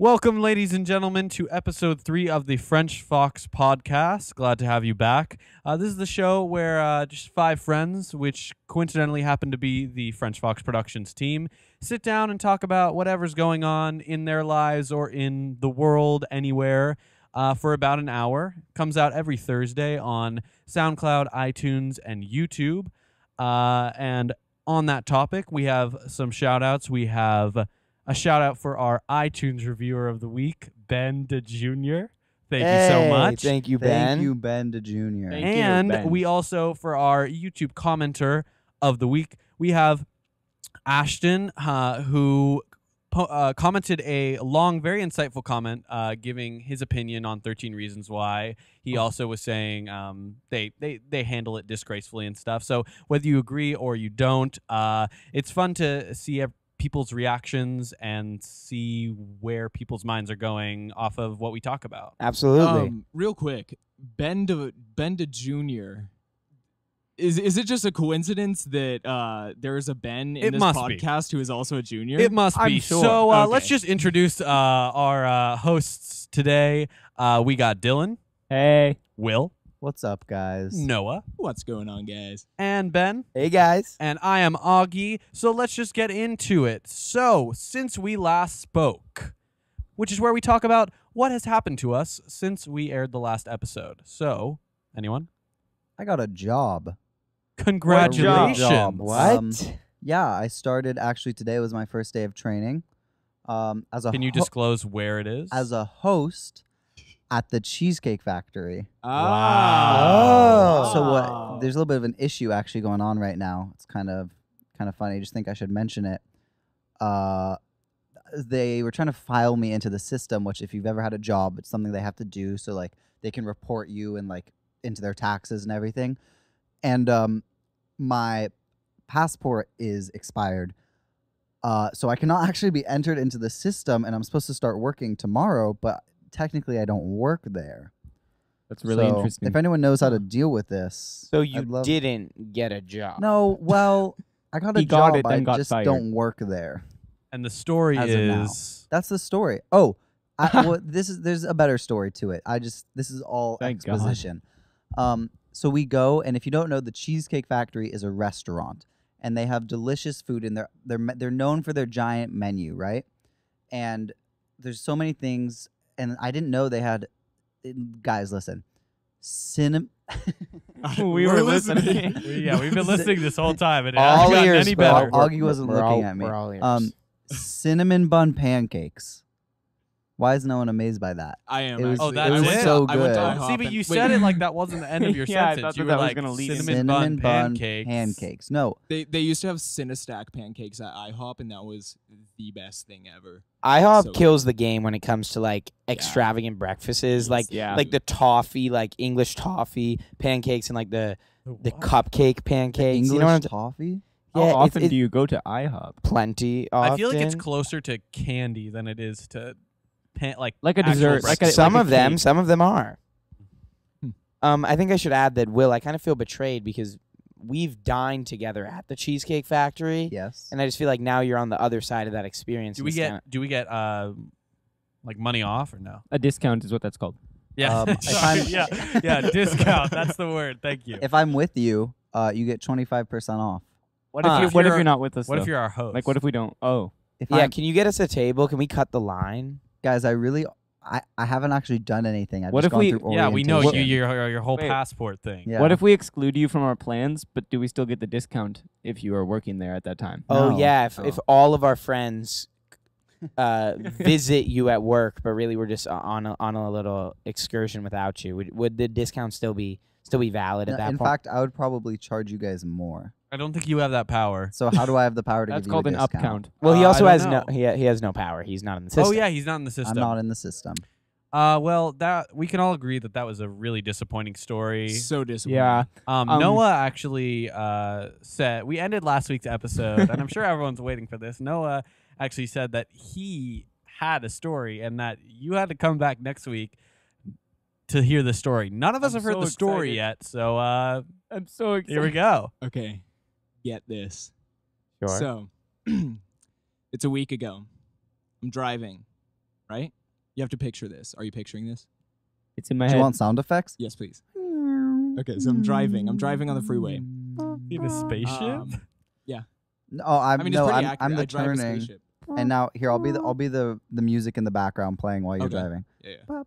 Welcome, ladies and gentlemen, to episode 3 of the French Fox podcast. Glad to have you back. This is the show where just 5 friends, which coincidentally happen to be the French Fox Productions team, sit down and talk about whatever's going on in their lives or in the world anywhere for about an hour. Comes out every Thursday on SoundCloud, iTunes, and YouTube. And on that topic, we have some shout-outs. We have a shout-out for our iTunes reviewer of the week, Benn Jr. Thank you so much. Thank you, Ben. Thank you, Benn Jr. And we also, for our YouTube commenter of the week, we have Ashton, who commented a long, very insightful comment giving his opinion on 13 Reasons Why. He also was saying they handle it disgracefully and stuff. So whether you agree or you don't, it's fun to see people's reactions and see where people's minds are going off of what we talk about. Absolutely. Real quick, Benn Jr. Is it just a coincidence that there is a Ben in this podcast who is also a junior? It must be. Sure. So Okay. let's just introduce our hosts today. We got Dylan. Hey. Will. What's up, guys? Noah. What's going on, guys? And Ben. Hey, guys. And I am Augie. So let's just get into it. So, since we last spoke, which is where we talk about what has happened to us since we aired the last episode. So, anyone? I got a job. Congratulations. What? Yeah, I started, actually today was my first day of training. Can you disclose where it is? As a host at the Cheesecake Factory. Wow. So there's a little bit of an issue actually going on right now. It's kind of funny. I just think I should mention it. They were trying to file me into the system, which if you've ever had a job, it's something they have to do so like they can report you and like into their taxes and everything. And my passport is expired. So I cannot actually be entered into the system, and I'm supposed to start working tomorrow, but technically I don't work there. That's really interesting. If anyone knows how to deal with this. So you didn't get a job? No, well, I got a He job, got it, then I got just fired. don't work there. And the story As of now. is... That's the story. Oh, there's a better story to it. This is all Thank God. exposition. So we go, and if you don't know, the Cheesecake Factory is a restaurant, and they have delicious food, and they're known for their giant menu, right? And there's so many things, and I didn't know they had. Guys, listen, We were listening. We've been listening this whole time, and it All hasn't gotten ears, any bro. better. Augie wasn't We're looking all- at me. we're all ears. Cinnamon bun pancakes. Why is no one amazed by that? I am. It was- actually. Oh, that's I went it? to- so I went to good. IHOP See, but and- you wait, said it like that wasn't the end of your Yeah, I sentence. thought You that were was like, gonna lead in. cinnamon bun pancakes. No, They used to have Cinestack pancakes at IHOP, and that was the best thing ever. IHOP So- kills the game when it comes to like extravagant breakfasts, like Yeah. like the toffee, like English toffee pancakes, and like the What? cupcake pancakes. English you know what I'm toffee. How Yeah, often it's do you go to IHOP? plenty. I feel like it's often. closer to candy than it is to like Like a actual dessert, breakfast. Some like a of them, cake. some of them are. Hmm. I think I should add that, Will, I kind of feel betrayed because we've dined together at the Cheesecake Factory, Yes. and I just feel like now you're on the other side of that experience. Do and we it's get like money off or no? A discount is what that's called. Yeah, If Sorry, I'm- yeah, discount. That's the word. Thank you. If I'm with you, you get 25% off. What Huh. if you're not with us? What if though? you're our host? Like, what if we don't? Oh, If Yeah, I'm, can you get us a table? Can we cut the line? guys, I haven't actually done anything. I've What just if gone we- through Yeah, we know orientation. your whole Wait. passport thing. Yeah. what if we exclude you from our plans, but do we still get the discount if you are working there at that time? Oh No. yeah, if Oh. all of our friends visit you at work, but really we're just on a little excursion without you, would the discount still be valid at No, that in point? fact, I would probably charge you guys more. I don't think you have that power. So how do I have the power to That's give called you an a up discount? count. Well, he I also don't has know. no he has no power. He's not in the system. Oh yeah, he's not in the system. I'm not in the system. Well, that we can all agree that was a really disappointing story. So disappointing. Yeah. Noah actually said we ended last week's episode, and I'm sure everyone's waiting for this. Noah actually said that he had a story, and that you had to come back next week to hear the story. None of us I'm have heard so the story excited. yet, so I'm so excited. here we go. Okay. Get this. Sure. So, it's a week ago. I'm driving right? You have to picture this. Are you picturing this? It's in my Do head. you want sound effects? Yes, please. Okay, so I'm driving. I'm driving on the freeway. In a spaceship? No, I mean, it's pretty accurate. I'm the I drive a turning. spaceship. And now here I'll be the music in the background playing while you're Okay. driving. Yeah.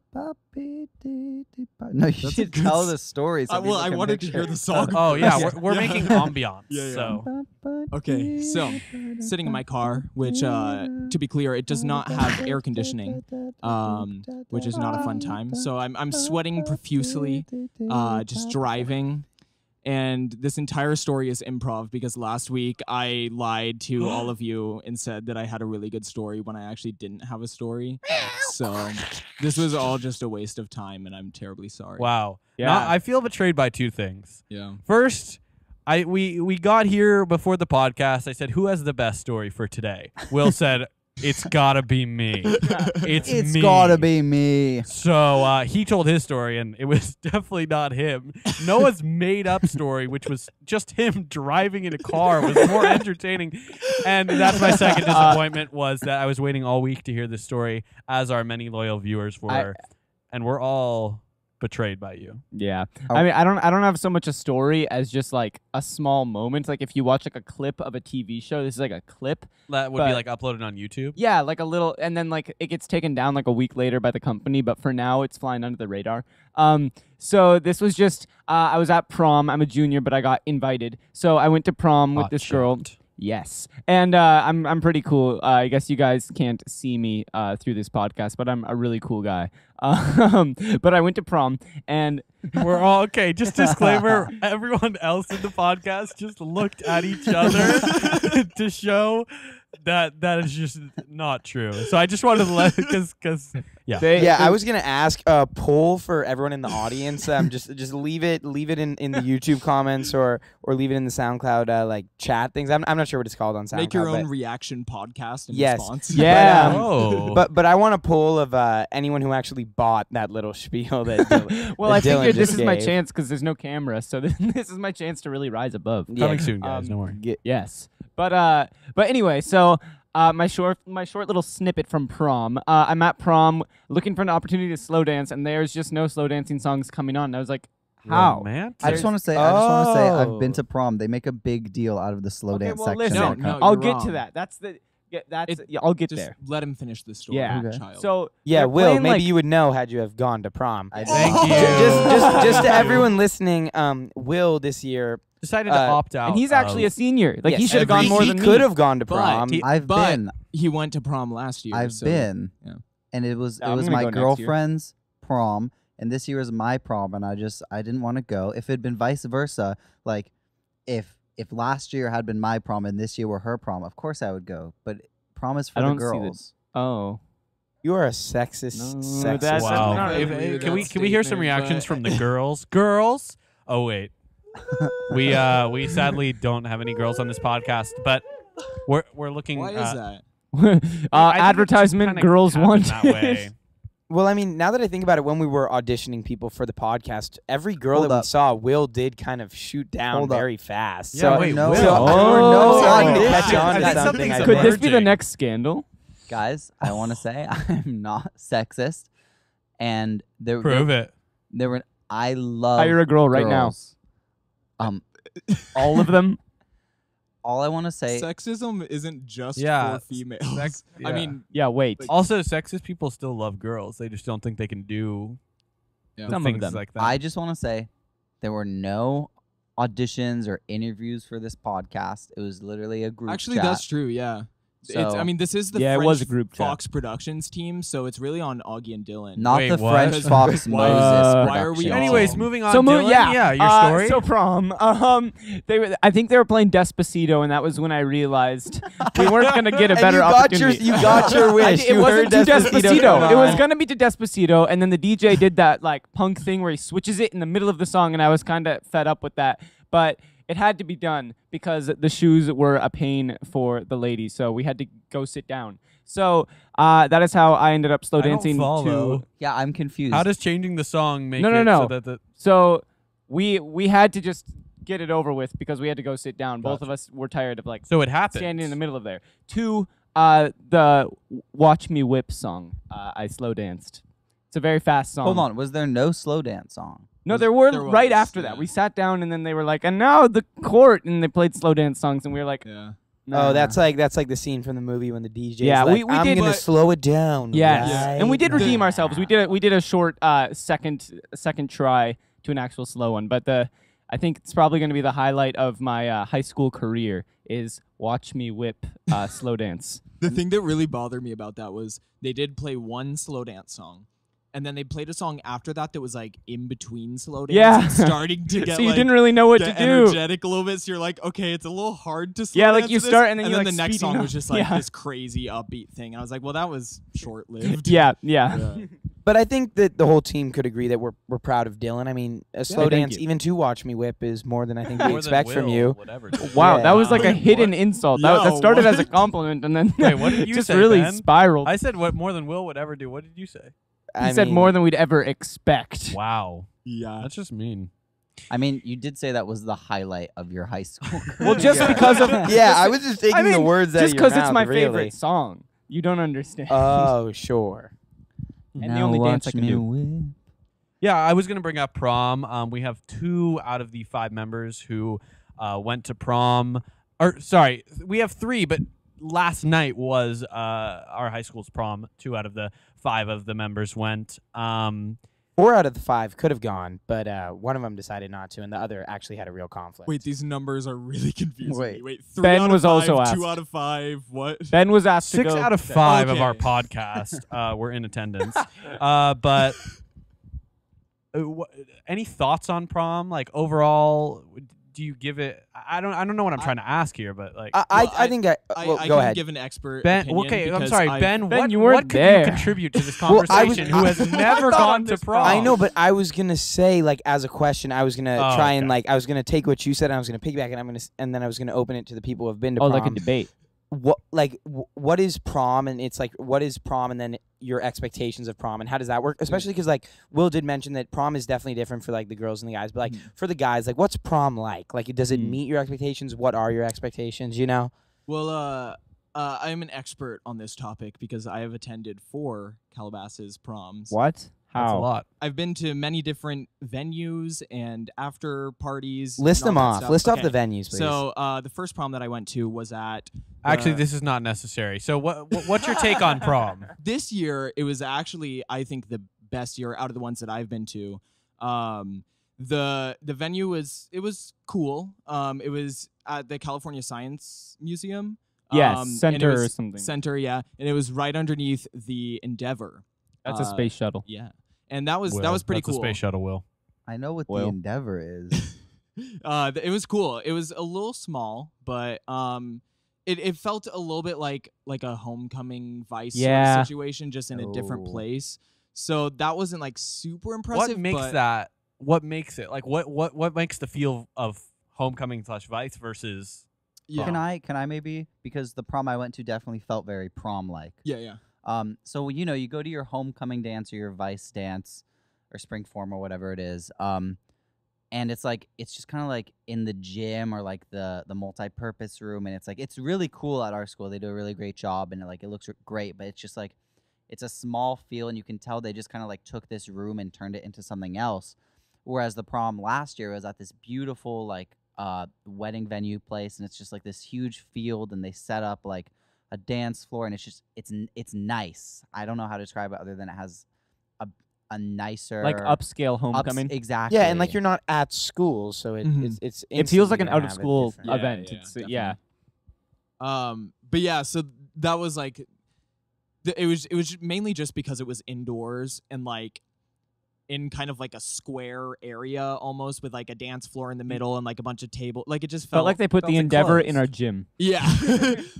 No, you That's a should good tell s- the story. So well, people I can wanted to picture hear it. the song. Oh yeah, Yeah. we're making ambiance. Yeah, yeah. So Okay, so sitting in my car, which to be clear, it does not have air conditioning, which is not a fun time. So I'm sweating profusely, just driving. And this entire story is improv because last week I lied to all of you and said that I had a really good story when I actually didn't have a story. So this was all just a waste of time, and I'm terribly sorry. wow. Yeah. Now, I feel betrayed by two things. Yeah. First, we got here before the podcast. I said, "Who has the best story for today?" Will said, "It's gotta be me. It's me. gotta be me. So he told his story, and it was definitely not him. Noah's made-up story, which was just him driving in a car, was more entertaining. And that's my second disappointment, was that I was waiting all week to hear this story, as our many loyal viewers were. And we're all betrayed by you. Yeah. Oh. I mean, I don't have so much a story as just like a small moment. Like if you watch like a clip of a TV show, this is like a clip. That would be But- like uploaded on YouTube. Yeah, like a little, and then like it gets taken down like a week later by the company, but for now it's flying under the radar. So this was just I was at prom. I'm a junior, but I got invited. So I went to prom with this girl. Hot-shot. Yes, and I'm pretty cool. I guess you guys can't see me through this podcast, but I'm a really cool guy. But I went to prom, and We're all okay. Just disclaimer: everyone else in the podcast just looked at each other to show that is just not true. So I just wanted to let because Yeah, I was gonna ask a poll for everyone in the audience. Just leave it in the YouTube comments or leave it in the SoundCloud like chat things. I'm not sure what it's called on SoundCloud. Make your own but- reaction podcast in Yes. response. Yeah. Oh. But I want a poll of anyone who actually bought that little spiel that. well, that I Dylan figured this just is my gave. chance because there's no camera, so this is my chance to really rise above. Coming soon, guys. Um, Don't worry. Yes, but anyway, so my short little snippet from prom. I'm at prom looking for an opportunity to slow dance, and there's just no slow dancing songs coming on. And I was like, how? Romantic. I just want to say, I've been to prom. They make a big deal out of the slow Okay, dance well, section. listen, No, I'll you're get wrong. to that. That's the It- yeah, I'll get Just there. let him finish the story. Yeah. Okay. Child. So Yeah, they're Will, playing, maybe like- you would know had you have gone to prom. Thank you. Just to everyone listening, Will this year, decided to opt out. and he's actually a senior. Like he yes, should have gone more he than me. could have gone to But prom. he- I've but been. he went to prom last year. I've so been. yeah. And it was I'm gonna my go next year. girlfriend's prom, and this year was my prom, and I didn't want to go. If it had been vice versa, like if last year had been my prom and this year were her prom, of course I would go. But prom is for I the don't see girls. this. Oh, You are a sexist. No, sexist. that's Wow. not If- really can we that hear some statement, reactions but- from the girls? Girls. Oh wait. We sadly don't have any girls on this podcast, but we're looking. Why is that? I think it just advertisement. kinda Girls happened want that way. Well, I mean, now that I think about it, when we were auditioning people for the podcast, every girl Hold that we up. saw, Will did kind of shoot down Hold up. very fast. Yeah, so, wait, no, Will. so there were Oh. no Starting to auditions. catch on I to think something. something's I Could think. this be the emerging. next scandal? Guys, I want to say I'm not sexist, and Prove it. there were. I love. Hire a girl right now. girls. All of them. All I want to say. Sexism isn't just Yeah, for females. sex- I yeah. mean, Yeah. Wait. Also, sexist people still love girls. They just don't think they can do yeah. the Some of things them. like that. I just want to say there were no auditions or interviews for this podcast. It was literally a group actually, chat. that's true. Yeah. So, I mean, this is the Yeah, it French was a group chat. Fox Productions team, so it's really on Augie and Dylan. not Wait, the what? French Because- Fox Why- Moses. why are we production all- Anyways, team. moving on. So Dylan, yeah, your story. So prom. I think they were playing Despacito, and that was when I realized we weren't gonna get a And better you got opportunity. you got your wish. It You wasn't heard to Despacito. come It was on. gonna be to Despacito, and then the DJ did that like punk thing where he switches it in the middle of the song, and I was kind of fed up with that. But it had to be done because the shoes were a pain for the ladies, so we had to go sit down. So that is how I ended up slow I don't dancing follow. to. Yeah, I'm confused. How does changing the song make No, it no. so that the So we had to just get it over with because we had to go sit down. Both Gotcha. of us were tired of like so it happened? standing in the middle of there. To The Watch Me Whip song. I slow danced. It's a very fast song. Hold on, was there no slow dance song? No, there were there right was, after yeah. that. We sat down and then they were like, and now the court, and they played slow dance songs, and we were like, Yeah. nah. Oh, that's like the scene from the movie when the DJ. Yeah, like, we I'm did- gonna but- slow it down. Yes, right and we did redeem now." ourselves. We did a short second try to an actual slow one, but I think it's probably going to be the highlight of my high school career is Watch Me Whip slow dance. The thing that really bothered me about that was they did play one slow dance song, and then they played a song after that was like in between slow dance Yeah. and starting to get So you like, didn't really know what get to do. energetic a little bit. So you're like, okay, it's a little hard to slow Yeah, like dance you to this. start and then you're, then like, the next speeding song up. was just like Yeah. this crazy upbeat thing. And I was like, well, that was short lived. Yeah. But I think that the whole team could agree that we're proud of Dylan. I mean, a slow thank dance, you. even to Watch Me Whip, is more than I think we More than expect from Will, you. Whatever. Wow, Yeah. that was like a Wait, hidden what? insult. Yo, That started as a what? compliment, and then Wait, what did you just say, really Ben? spiraled. I said what more than Will would ever do. What did you say? He said more than we'd ever expect. Wow, Yeah. that's just mean. I mean, you did say that was the highlight of your high school. Well, just Yeah. because of Yeah, I was just taking I mean, the words out just of your because it's mouth, my really. favorite song. You don't understand. Oh, sure. And the only dance I can do. Yeah, I was gonna bring up prom. We have 2 out of the 5 members who went to prom. Or sorry, we have 3, but last night was our high school's prom. 2 out of the 5 of the members went. 4 out of the 5 could have gone, but one of them decided not to, and the other actually had a real conflict. Wait, these numbers are really confusing. Wait. me. Wait, 3 Ben out was of 5, also 2 asked. out of 5. What? Ben was asked 6 to go. out of 5 of our Okay. podcast were in attendance. But any thoughts on prom? Like overall, do you give it? I don't know what I'm trying to ask here, but like. I think I I well, can go ahead. give an expert Ben, opinion okay, I'm because sorry, I've- Ben. Ben, What, you weren't what could there. you contribute to this Well, I was- conversation? Who has never thought gone on to this prom? I know, but I was gonna say, like, as a question, I was gonna Oh, try and okay. like, I was gonna take what you said, and I was gonna piggyback, and then I was gonna open it to the people who have been to Oh, prom. like a debate. What is prom, and it's like, what is prom, and then your expectations of prom, and how does that work? Especially because like Will did mention that prom is definitely different for like the girls and the guys, but like for the guys, like what's prom like? Like, does it meet your expectations? What are your expectations? You know? Well, I'm an expert on this topic because I have attended 4 Calabasas proms. What? That's a How? lot. I've been to many different venues and after parties. List and them all that off. stuff. List off Okay. the venues, please. So the first prom that I went to was at. Actually, the- this is not necessary. So, what's your take on prom? This year it was actually, I think, the best year out of the ones that I've been to. The venue was cool. It was at the California Science Museum. Yes, and it center or was- something. Center, yeah, and it was right underneath the Endeavor. That's a space shuttle. Yeah, and that was Will, pretty that's cool. a space shuttle. Will. I know what Well. the Endeavor is. It was cool. It was a little small, but it felt a little bit like a homecoming Vice sort Yeah. of situation, just in a different Oh. place. So that wasn't like super impressive. What makes but that? What makes it like? What makes the feel of homecoming / Vice versus? Yeah. Can I maybe, because the prom I went to definitely felt very prom like. Yeah. So you know, you go to your homecoming dance or your Vice dance or spring form or whatever it is. And it's like it's just kind of like in the gym or like the multi-purpose room, and it's like it's really cool at our school. They do a really great job, and it looks great. But it's just like it's a small feel, and you can tell they just kind of like took this room and turned it into something else. Whereas the prom last year was at this beautiful like wedding venue place, and it's just like this huge field, and they set up like a dance floor, and it's nice. I don't know how to describe it other than it has a nicer Like upscale homecoming. exactly. Yeah, and like you're not at school, so Mhm. it's It feels like instantly an gonna out of have a school different- Yeah, event. yeah, It's definitely. yeah. But yeah, so that was like, it was mainly just because it was indoors and like in kind of like a square area almost with like a dance floor in the middle and like a bunch of table. Like it just Felt like they put the Endeavor in our gym. Yeah,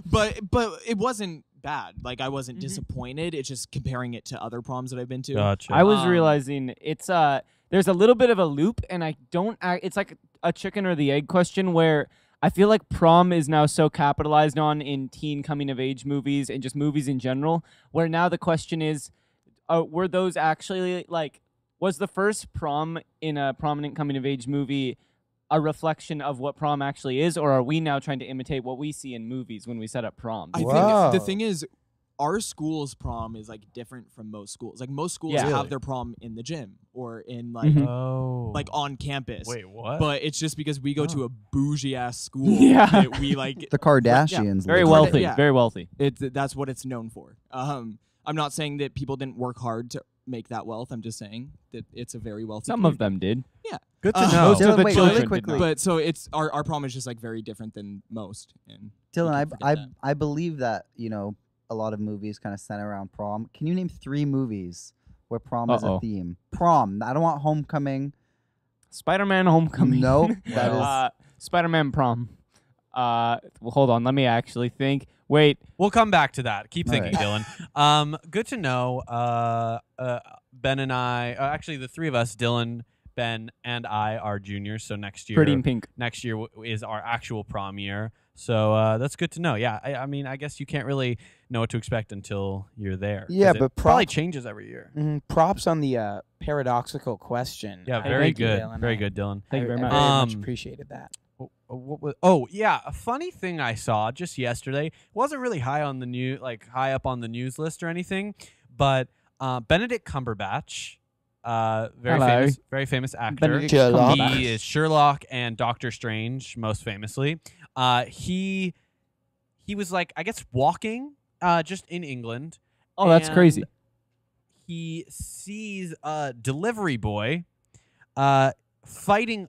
but it wasn't bad. Like I wasn't Mhm. disappointed. It's just comparing it to other proms that I've been to. Gotcha. I was Um, realizing it's there's a little bit of a loop, and I don't. It's like a chicken or the egg question where I feel like prom is now so capitalized on in teen coming of age movies and just movies in general. Where now the question is, were those actually like? Was the first prom in a prominent coming of age movie a reflection of what prom actually is, or are we now trying to imitate what we see in movies when we set up proms? I Whoa. think the thing is, our school's prom is like different from most schools. Like most schools Yeah. have their prom in the gym or in like Oh. like on campus. Wait, what? But it's just because we go to a bougie ass school Yeah. that we like. The Kardashians. Very live wealthy, Yeah. very wealthy. That's what it's known for. I'm not saying that people didn't work hard to make that wealth. I'm just saying that it's a very wealthy. Some of them did. Good to Uh, know. Most of the Wait, children really did quickly. not. But so it's our prom is just like very different than most. And Dylan, you can't forget I that. I believe that a lot of movies kind of center around prom. Can you name 3 movies where prom is a Uh-oh. theme? Prom. I don't want Homecoming. Spider-Man Homecoming. Nope, that Wow. is. Spider-Man Prom. Well, hold on. Let me actually think. Wait. We'll come back to that. Keep All thinking, Dylan. Good to know. Ben and I, actually the 3 of us, Dylan, Ben, and I are juniors. So next year, Pretty in Pink. next year is our actual prom year. So that's good to know. Yeah, I mean, I guess you can't really know what to expect until you're there. 'cause Yeah, it but probably props- changes every year. Props on the paradoxical question. Yeah, I- very thank you, good. Dylan. Very good, Dylan. Thank you very I much. very much Um, appreciated that. Oh yeah, a funny thing I saw just yesterday. Wasn't really high on the new, like high up on the news list or anything, but Benedict Cumberbatch, Hello. very famous actor. Benedict Sherlock. Cumberbatch. He is Sherlock and Doctor Strange, most famously. He was like, I guess, walking just in England. Oh, that's and crazy. He sees a delivery boy fighting,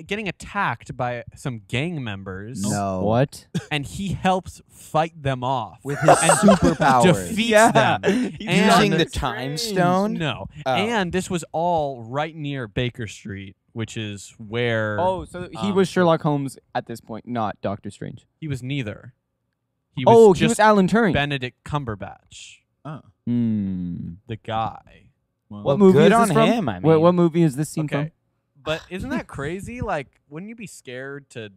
getting attacked by some gang members. No. What? And he helps fight them off With his superpowers. defeats them. And Using the that's time stone? No. Oh. And this was all right near Baker Street, which is where Oh, so he was Sherlock Holmes at this point, not Doctor Strange. he was neither. He Oh, was he was just Alan Turing. Benedict Cumberbatch, Oh. the guy. Well, What movie good is this on from? him, I What mean. movie is this scene Okay. But isn't that crazy? Like, wouldn't you be scared to?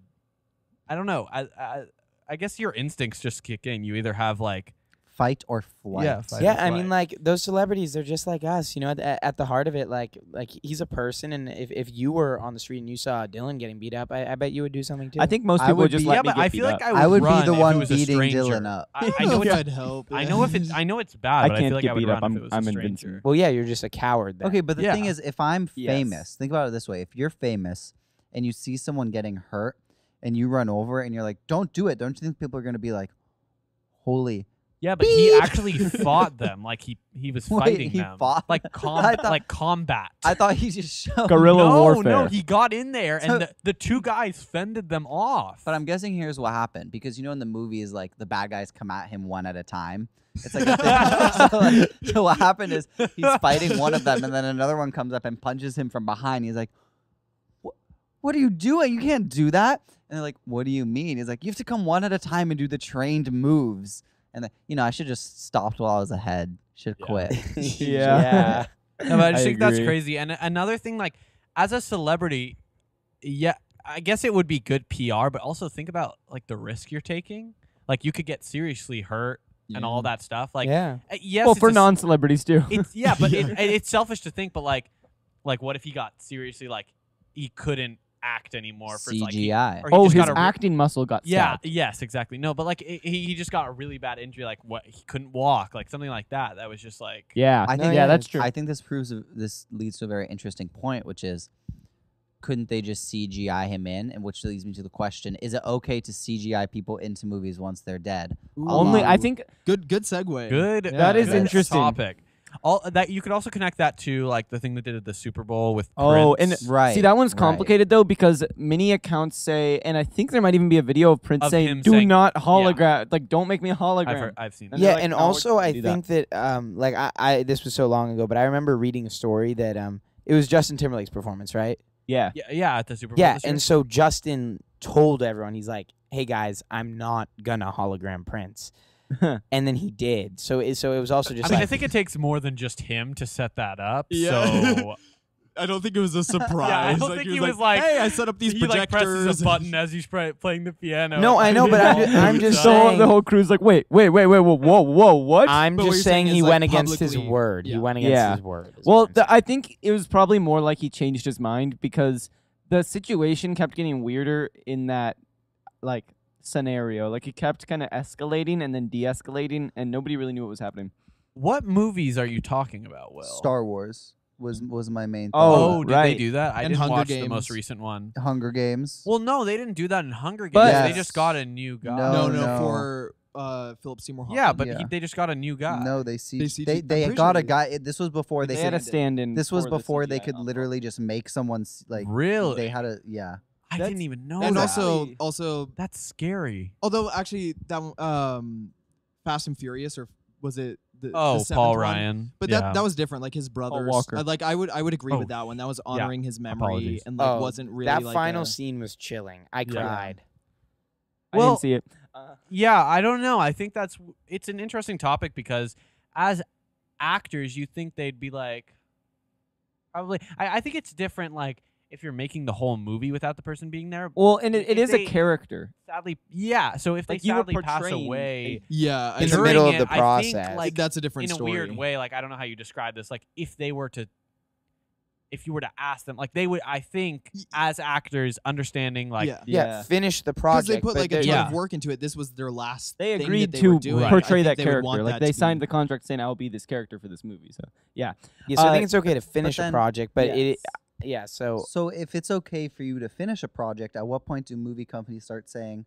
I don't know. I guess your instincts just kick in. You either have like, Fight or flight. Yeah, fight. Yeah, I mean, like those celebrities, they're just like us, you know. At the heart of it, like he's a person, and if you were on the street and you saw Dylan getting beat up, I bet you would do something too. I think most I people would would just be- let yeah, me but get I beat feel like up. I I would be run the if one it was a beating stranger. Dylan up. I know it's. I'd help. I know if it. I know it's bad. I but I can't feel like get I would beat run up. if it was I'm a invincible. stranger. well, yeah, you're just a coward. Then. Okay, but the Yeah. thing is, if I'm Yes. famous, think about it this way: if you're famous and you see someone getting hurt and you run over and you're like, "Don't do it," don't you think people are gonna be like, "Holy"? Yeah, but he actually fought them. Like he was Wait, fighting he them. fought Like them? combat. I thought- Like combat. I thought he just showed. Guerrilla no, warfare. No, he got in there, So- and the 2 guys fended them off. But I'm guessing here's what happened because in the movies, like the bad guys come at him one at a time. It's like, so what happened is he's fighting one of them, and then another one comes up and punches him from behind. He's like, "What are you doing? You can't do that." And they're like, "What do you mean?" He's like, "You have to come one at a time and do the trained moves." And I should just stopped while I was ahead. Should Yeah. quit. yeah. No, but I just I think that's agree. crazy. And another thing, like, as a celebrity, yeah, I guess it would be good PR, but also think about like the risk you're taking. Like, you could get seriously hurt and all that stuff. Like, yeah. yes, well, it's for a- non-celebrities too. it's yeah, but it's selfish to think. But like, what if he got seriously like he couldn't act anymore for like, CGI. or he Oh, just his got a acting muscle got yeah, sapped. yes, exactly. No, but like he just got a really bad injury, like what he couldn't walk, like something like that. That was just like Yeah, I No, think yeah, that's true. I think this leads to a very interesting point, which is, couldn't they just CGI him in? And which leads me to the question: is it okay to CGI people into movies once they're dead? Only I Ooh. think good segue. good. That is good interesting. topic. All that you could also connect that to like the thing that did at the Super Bowl with Oh, and Prince. Right, see that one's right. complicated though because many accounts say, and I think there might even be a video of Prince Of saying, him "Do saying- not hologram, like don't make me a hologram." I've seen And that. they're Yeah, like, and "No, we're also gonna I do that." think that like I this was so long ago, but I remember reading a story that it was Justin Timberlake's performance, right? Yeah, Yeah, at the Super Bowl. Yeah, this year. and so Justin told everyone, he's like, "Hey guys, I'm not gonna hologram Prince," and then he did. So it was also just I mean, like I think it takes more than just him to set that up. Yeah. So I don't think it was a surprise. Yeah, I don't think he was like, "Hey, I set up these he projectors." like presses a button as he's playing the piano. No, I know, but I'm just so saying- the whole crew's like, "Wait, whoa, what?" I'm But what just you're saying saying he is, like, went against his publicly- word. He yeah. went against Yeah. his word. is Well, what I'm saying. I think it was probably more like he changed his mind because the situation kept getting weirder in that like scenario. Like it kept kind of escalating and then de-escalating, and nobody really knew what was happening. What movies are you talking about, Will? Star Wars was my main. Oh, thought. did they do that? I And didn't Hunger watch the Games. most recent one. Hunger Games. Well, no, they didn't do that in Hunger Games. But- They just got a new guy. No, no, no. for Philip Seymour Hoffman. Yeah, but Yeah. they just got a new guy. No, they CG they I'm got pretty a sure guy. This was before They they had a could. stand-in. This was for the before they CGI could ensemble. literally just make someone like. Really? They had a I That's- didn't even know and that. also, That's scary. although actually that Fast and Furious, or was it the Oh, the seventh Paul one? Ryan. But yeah. that was different. Like his brothers, Walker. I would agree Oh, with that one. That was honoring his memory Apologies. and like Oh, wasn't really that like final a, scene was chilling. I Yeah. cried. I Well- didn't see it. Yeah, I don't know. I think it's an interesting topic because as actors, you think they'd be like, probably. I think it's different. Like if you're making the whole movie without the person being there. Well, and it if is they- a character. Sadly, yeah. So if Like, they you were sadly pass portraying away Yeah, In the during middle of it, the I think, process. like that's a different in a story. weird way, like I don't know how you describe this. Like if they were to, if you were to ask them, like they would, I think, as actors, understanding like Yeah. Yeah, finish the Because project. they put but like a they're- ton Yeah. of work into it. This was their last. They thing agreed that they to were doing. portray I that think they would character. want Like that they to be- signed the contract saying I will be this character for this movie. So yeah, Yeah, so I Uh, think it's okay to finish a then- project, but yes. yeah. So So if it's okay for you to finish a project, at what point do movie companies start saying,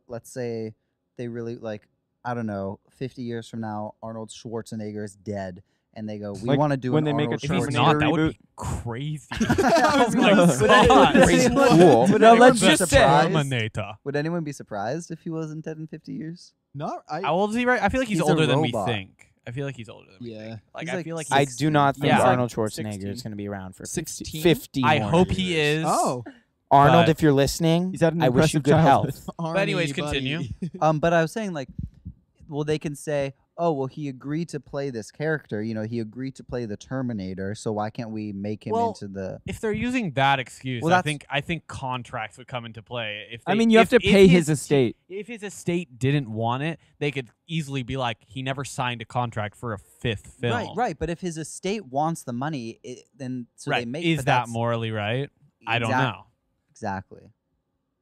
let's say they really like, I don't know, 50 years from now, Arnold Schwarzenegger is dead, and they go, we Like, want to do when an they make a Arnold if he's Terminator not, Schwarzenegger. that would reboot. be crazy. I was Oh gonna my say. God. Crazy cool. Would No, anyone let's be just say- surprised? Terminator. Would anyone be surprised if he wasn't dead in 50 years? No, How old is he? Right? I feel like he's He's a older than we robot. think. I feel like he's older than we Yeah. think. Like He's I like feel like I he's, do not think Yeah. Arnold 16. Schwarzenegger is going to be around for 16? 50 I more hope he years. is. Oh, Arnold, but- if you're listening, He's had an I wish you impressive good childhood. health. Arnie, anyways, buddy. continue. But I was saying, like, well, they can say, oh, well, he agreed to play this character. You know, he agreed to play the Terminator, so why can't we make him Well, into the... If they're using that excuse, Well, I that's- think contracts would come into play. If I they- mean, you have if- to pay if his estate. If his estate didn't want it, they could easily be like, he never signed a contract for a fifth film. Right, right. But if his estate wants the money, then so Right. they make... Is but that that's- morally right? I don't Exact- know. Exactly.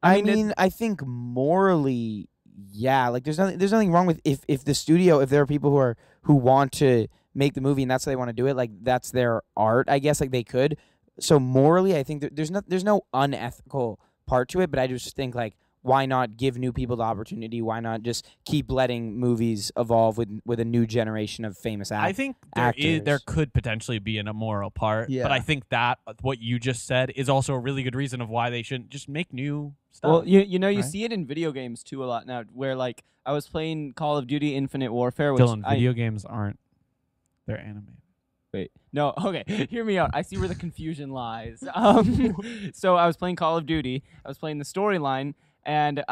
I mean, mean, I think morally, yeah. Like, there's nothing wrong with if the studio, if there are people who want to make the movie and that's how they want to do it, like that's their art. I guess like they could. So morally, I think there's no unethical part to it. But I just think like, why not give new people the opportunity? Why not just keep letting movies evolve with a new generation of famous I actors? think actors. there could potentially be an immoral part, Yeah. but I think that what you just said is also a really good reason of why they shouldn't just make new stuff. Well, you know, you right? see it in video games too a lot now, where like I was playing Call of Duty Infinite Warfare, which Dylan, video games aren't. They're animated. Wait, no, okay, hear me out. I see where the confusion lies. So I was playing Call of Duty. I was playing the storyline, and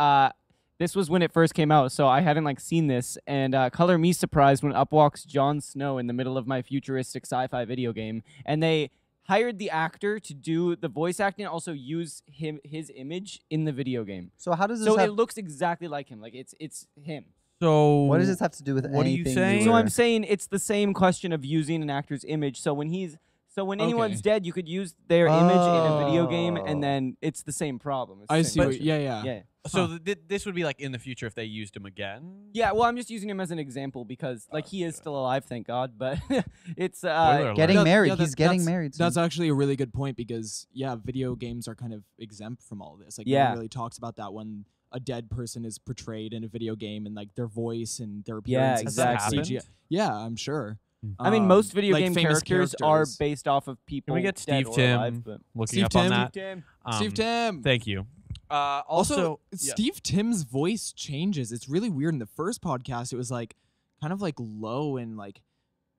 this was when it first came out, so I hadn't like seen this. And color me surprised when up walks Jon Snow in the middle of my futuristic sci-fi video game, and they hired the actor to do the voice acting, and also use his image in the video game. So how does this So have... it looks exactly like him. Like it's him. So What does this have to do with What are you anything? saying? So newer? I'm saying it's the same question of using an actor's image. So when anyone's Okay. dead, you could use their image in a video game, and then it's the same problem. It's the I same see. What, question. yeah. Yeah. So this would be like in the future if they used him again. Yeah, well, I'm just using him as an example because, like, he is still alive, thank God. But it's Spoiler alert. Getting That- married. yeah, He's that- getting that's- married soon. That's actually a really good point because video games are kind of exempt from all this. Like no Yeah. one really talks about that when a dead person is portrayed in a video game and like their voice and their Yeah, appearance. and exactly. CGI. Yeah, I'm sure. I mean, most video like game famous characters are characters. based off of people. Can we get dead Steve or Tim alive, but- looking Steve up on Tim? that? Tim. Steve Tim. Thank you. Also, yeah. Steve Tim's voice changes. It's really weird. In the first podcast, it was like kind of like low and like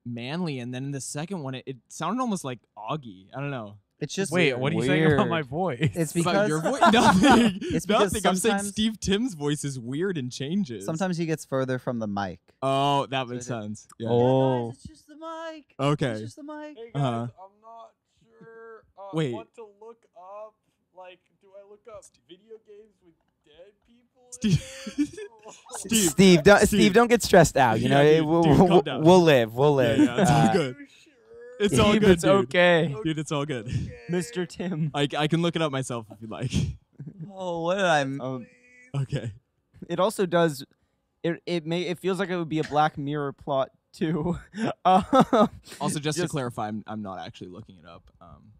manly, and then in the second one, it sounded almost like Augie. I don't know. It's just Wait, what are you saying about Weird. my voice? It's About because your voice? Nothing. It's because Nothing. I'm saying sometimes- Steve Tim's voice is weird and changes. sometimes he gets further from the mic. Oh, that makes So sense. Yeah. Oh. it's just the mic. Okay. It's just the mic. Hey Uh-huh. I'm not sure. Wait. What to look up? Like, do I look up video games with dead people? Steve. Steve, don't get stressed out. You know, Yeah, dude, we'll, dude, calm we'll, down. we'll live. We'll live. yeah, it's all good. It's all Steve, good, it's dude. okay. Dude, it's all good. Mr. Tim. I can look it up myself if you like. Oh, what did I? Okay. It also does. It feels like it would be a Black Mirror plot too. Also, just to clarify, I'm not actually looking it up.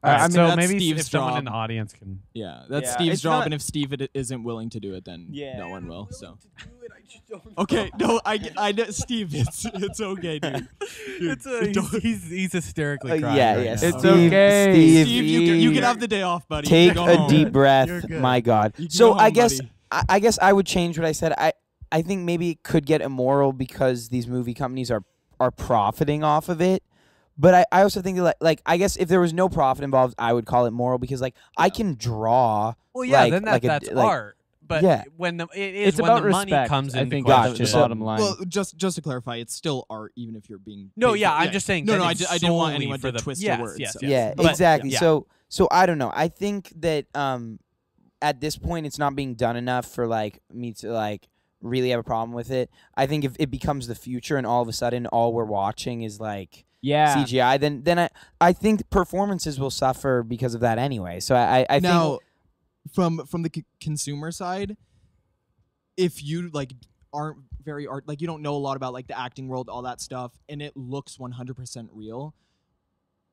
I mean, so that's maybe Steve's if someone job. in the audience can. Yeah, that's Yeah, Steve's it's job, not- and if Steve isn't willing to do it, then Yeah. no one will. So. Okay, no, I know, Steve, it's okay, dude. He's hysterically crying. Yeah, right yeah. now. It's Steve, okay. Steve, Steve, you can have the day off, buddy. take Go a home. deep breath. You're good. My God. You can So go I home, guess buddy. I guess I would change what I said. I think maybe it could get immoral because these movie companies are profiting off of it. But I also think that like I guess if there was no profit involved, I would call it moral because like I can draw. Well, yeah, like- then like a- that's like- art. But Yeah. when It's when about the money respect. comes I into think question. that's the So- bottom line. Well, just to clarify, it's still art, even if you're being. No, paid yeah, for- I'm just saying. No, then no, it's I didn't want solely anyone for to the twist yes, your words. Yes, so. yes. Yeah, But- exactly. yeah. So I don't know. I think that at this point it's not being done enough for like me to like really have a problem with it. I think if it becomes the future and all of a sudden all we're watching is like Yeah. CGI, then I think performances will suffer because of that anyway. So I Now, think from the consumer side, if you like aren't very art, like you don't know a lot about like the acting world, all that stuff, and it looks 100% real,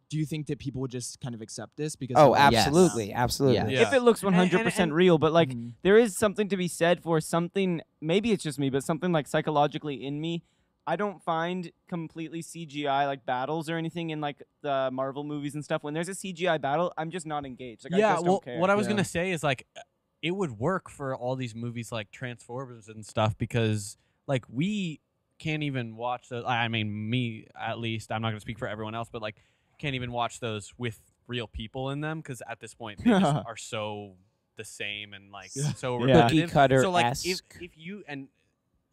do you think that people would just kind of accept this because? oh, Yes. absolutely, absolutely. Yeah. Yeah. If it looks And- 100% real, but like Mhm. there is something to be said for something, maybe it's just me, but something like psychologically in me. I don't find completely CGI like battles or anything in like the Marvel movies and stuff. When there's a CGI battle, I'm just not engaged. Like, I Yeah, just well, don't care. what I was Yeah. gonna say is like, it would work for all these movies like Transformers and stuff because like we can't even watch those. I mean, me at least. I'm not gonna speak for everyone else, but like, can't even watch those with real people in them because at this point they just are so the same and like so Yeah. repetitive. Cookie cutter So like, esque. if you and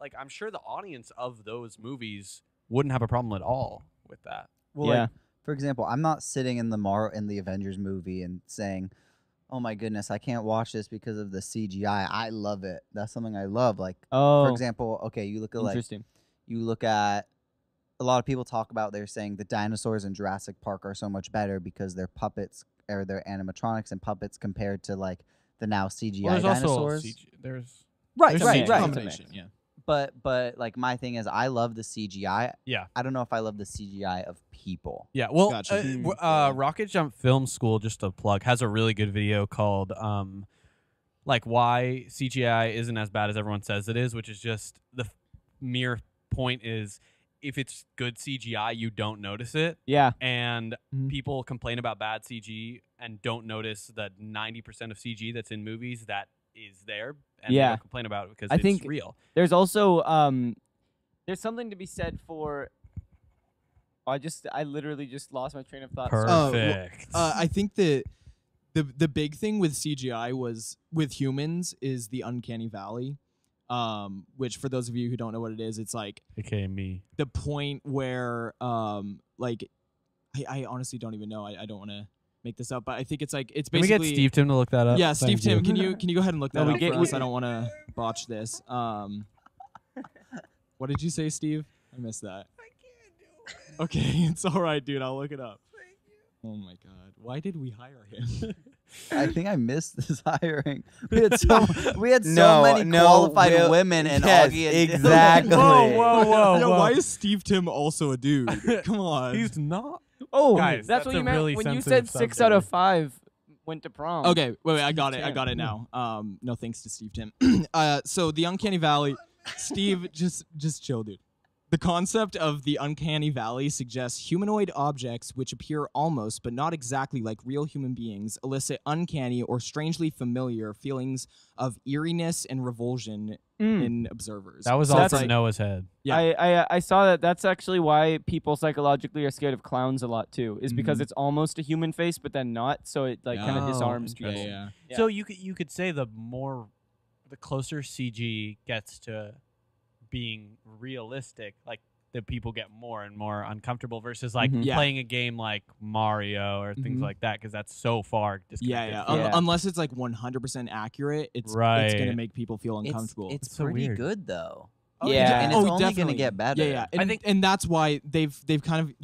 like, I'm sure the audience of those movies wouldn't have a problem at all with that. Well, Yeah. like, for example, I'm not sitting in the Avengers movie and saying, "Oh my goodness, I can't watch this because of the CGI." I love it. That's something I love. Like, Oh, for example, okay, you look interesting. at a lot of people talk about they're saying the dinosaurs in Jurassic Park are so much better because they're puppets or they're animatronics and puppets compared to like the now CGI Well, there's dinosaurs. also there's Right, there's right, CGI right. Combination, yeah. But like my thing is I love the CGI. Yeah. I don't know if I love the CGI of people. Yeah, well, Gotcha. Rocket Jump Film School, just a plug, has a really good video called like why CGI isn't as bad as everyone says it is, which is just the mere point is if it's good CGI, you don't notice it. Yeah. And Mhm. people complain about bad CG and don't notice that 90% of CG that's in movies that is there, and they Yeah. don't complain about it because I it's think real. There's also there's something to be said for. I literally just lost my train of thought. Sorry. well, Perfect. I think that the big thing with CGI was with humans is the uncanny valley, which for those of you who don't know what it is, it's like AKA me. the point where like I honestly don't even know. I don't want to make this up, but I think it's like it's Can we basically get Steve Tim to look that up? Yeah, Steve Thank Tim, you. can you go ahead and look that we up get- for us? we- I don't want to botch this. What did you say, Steve? I missed that. I can't do it. Okay, it's all right, dude. I'll look it up. Oh my God, why did we hire him? I think I missed this hiring. We had so No, many no, qualified Will- women and yes, Augie and exactly. Whoa, whoa, whoa, Yeah, whoa. why is Steve Tim also a dude? Come on. He's not. Oh, Guys, that's what that's you a meant really when you sensitive said 6 out of subject. 5 went to prom. Okay, wait, I got it. I Tim. got it now. No thanks to Steve Tim. So the Uncanny Valley, Steve, just chill, dude. The concept of the Uncanny Valley suggests humanoid objects which appear almost but not exactly like real human beings elicit uncanny or strangely familiar feelings of eeriness and revulsion in observers. That was So all that's from like- Noah's head. Yeah. I saw that. That's actually why people psychologically are scared of clowns a lot too. Is because Mhm. it's almost a human face, but then not. So it like kind of Oh, disarms yeah, people. yeah. Yeah. So you could say the closer CG gets to being realistic, like the people get more and more uncomfortable versus like Mhm. Yeah. playing a game like Mario or things Mhm. like that because that's so far Yeah, disconnected. yeah. from- Yeah. Unless it's like 100% accurate, it's Right. gonna make people feel uncomfortable. It's so pretty weird. good though. Yeah. and it's Oh, only definitely. gonna get better. Yeah, yeah. And, I think- and that's why they've kind of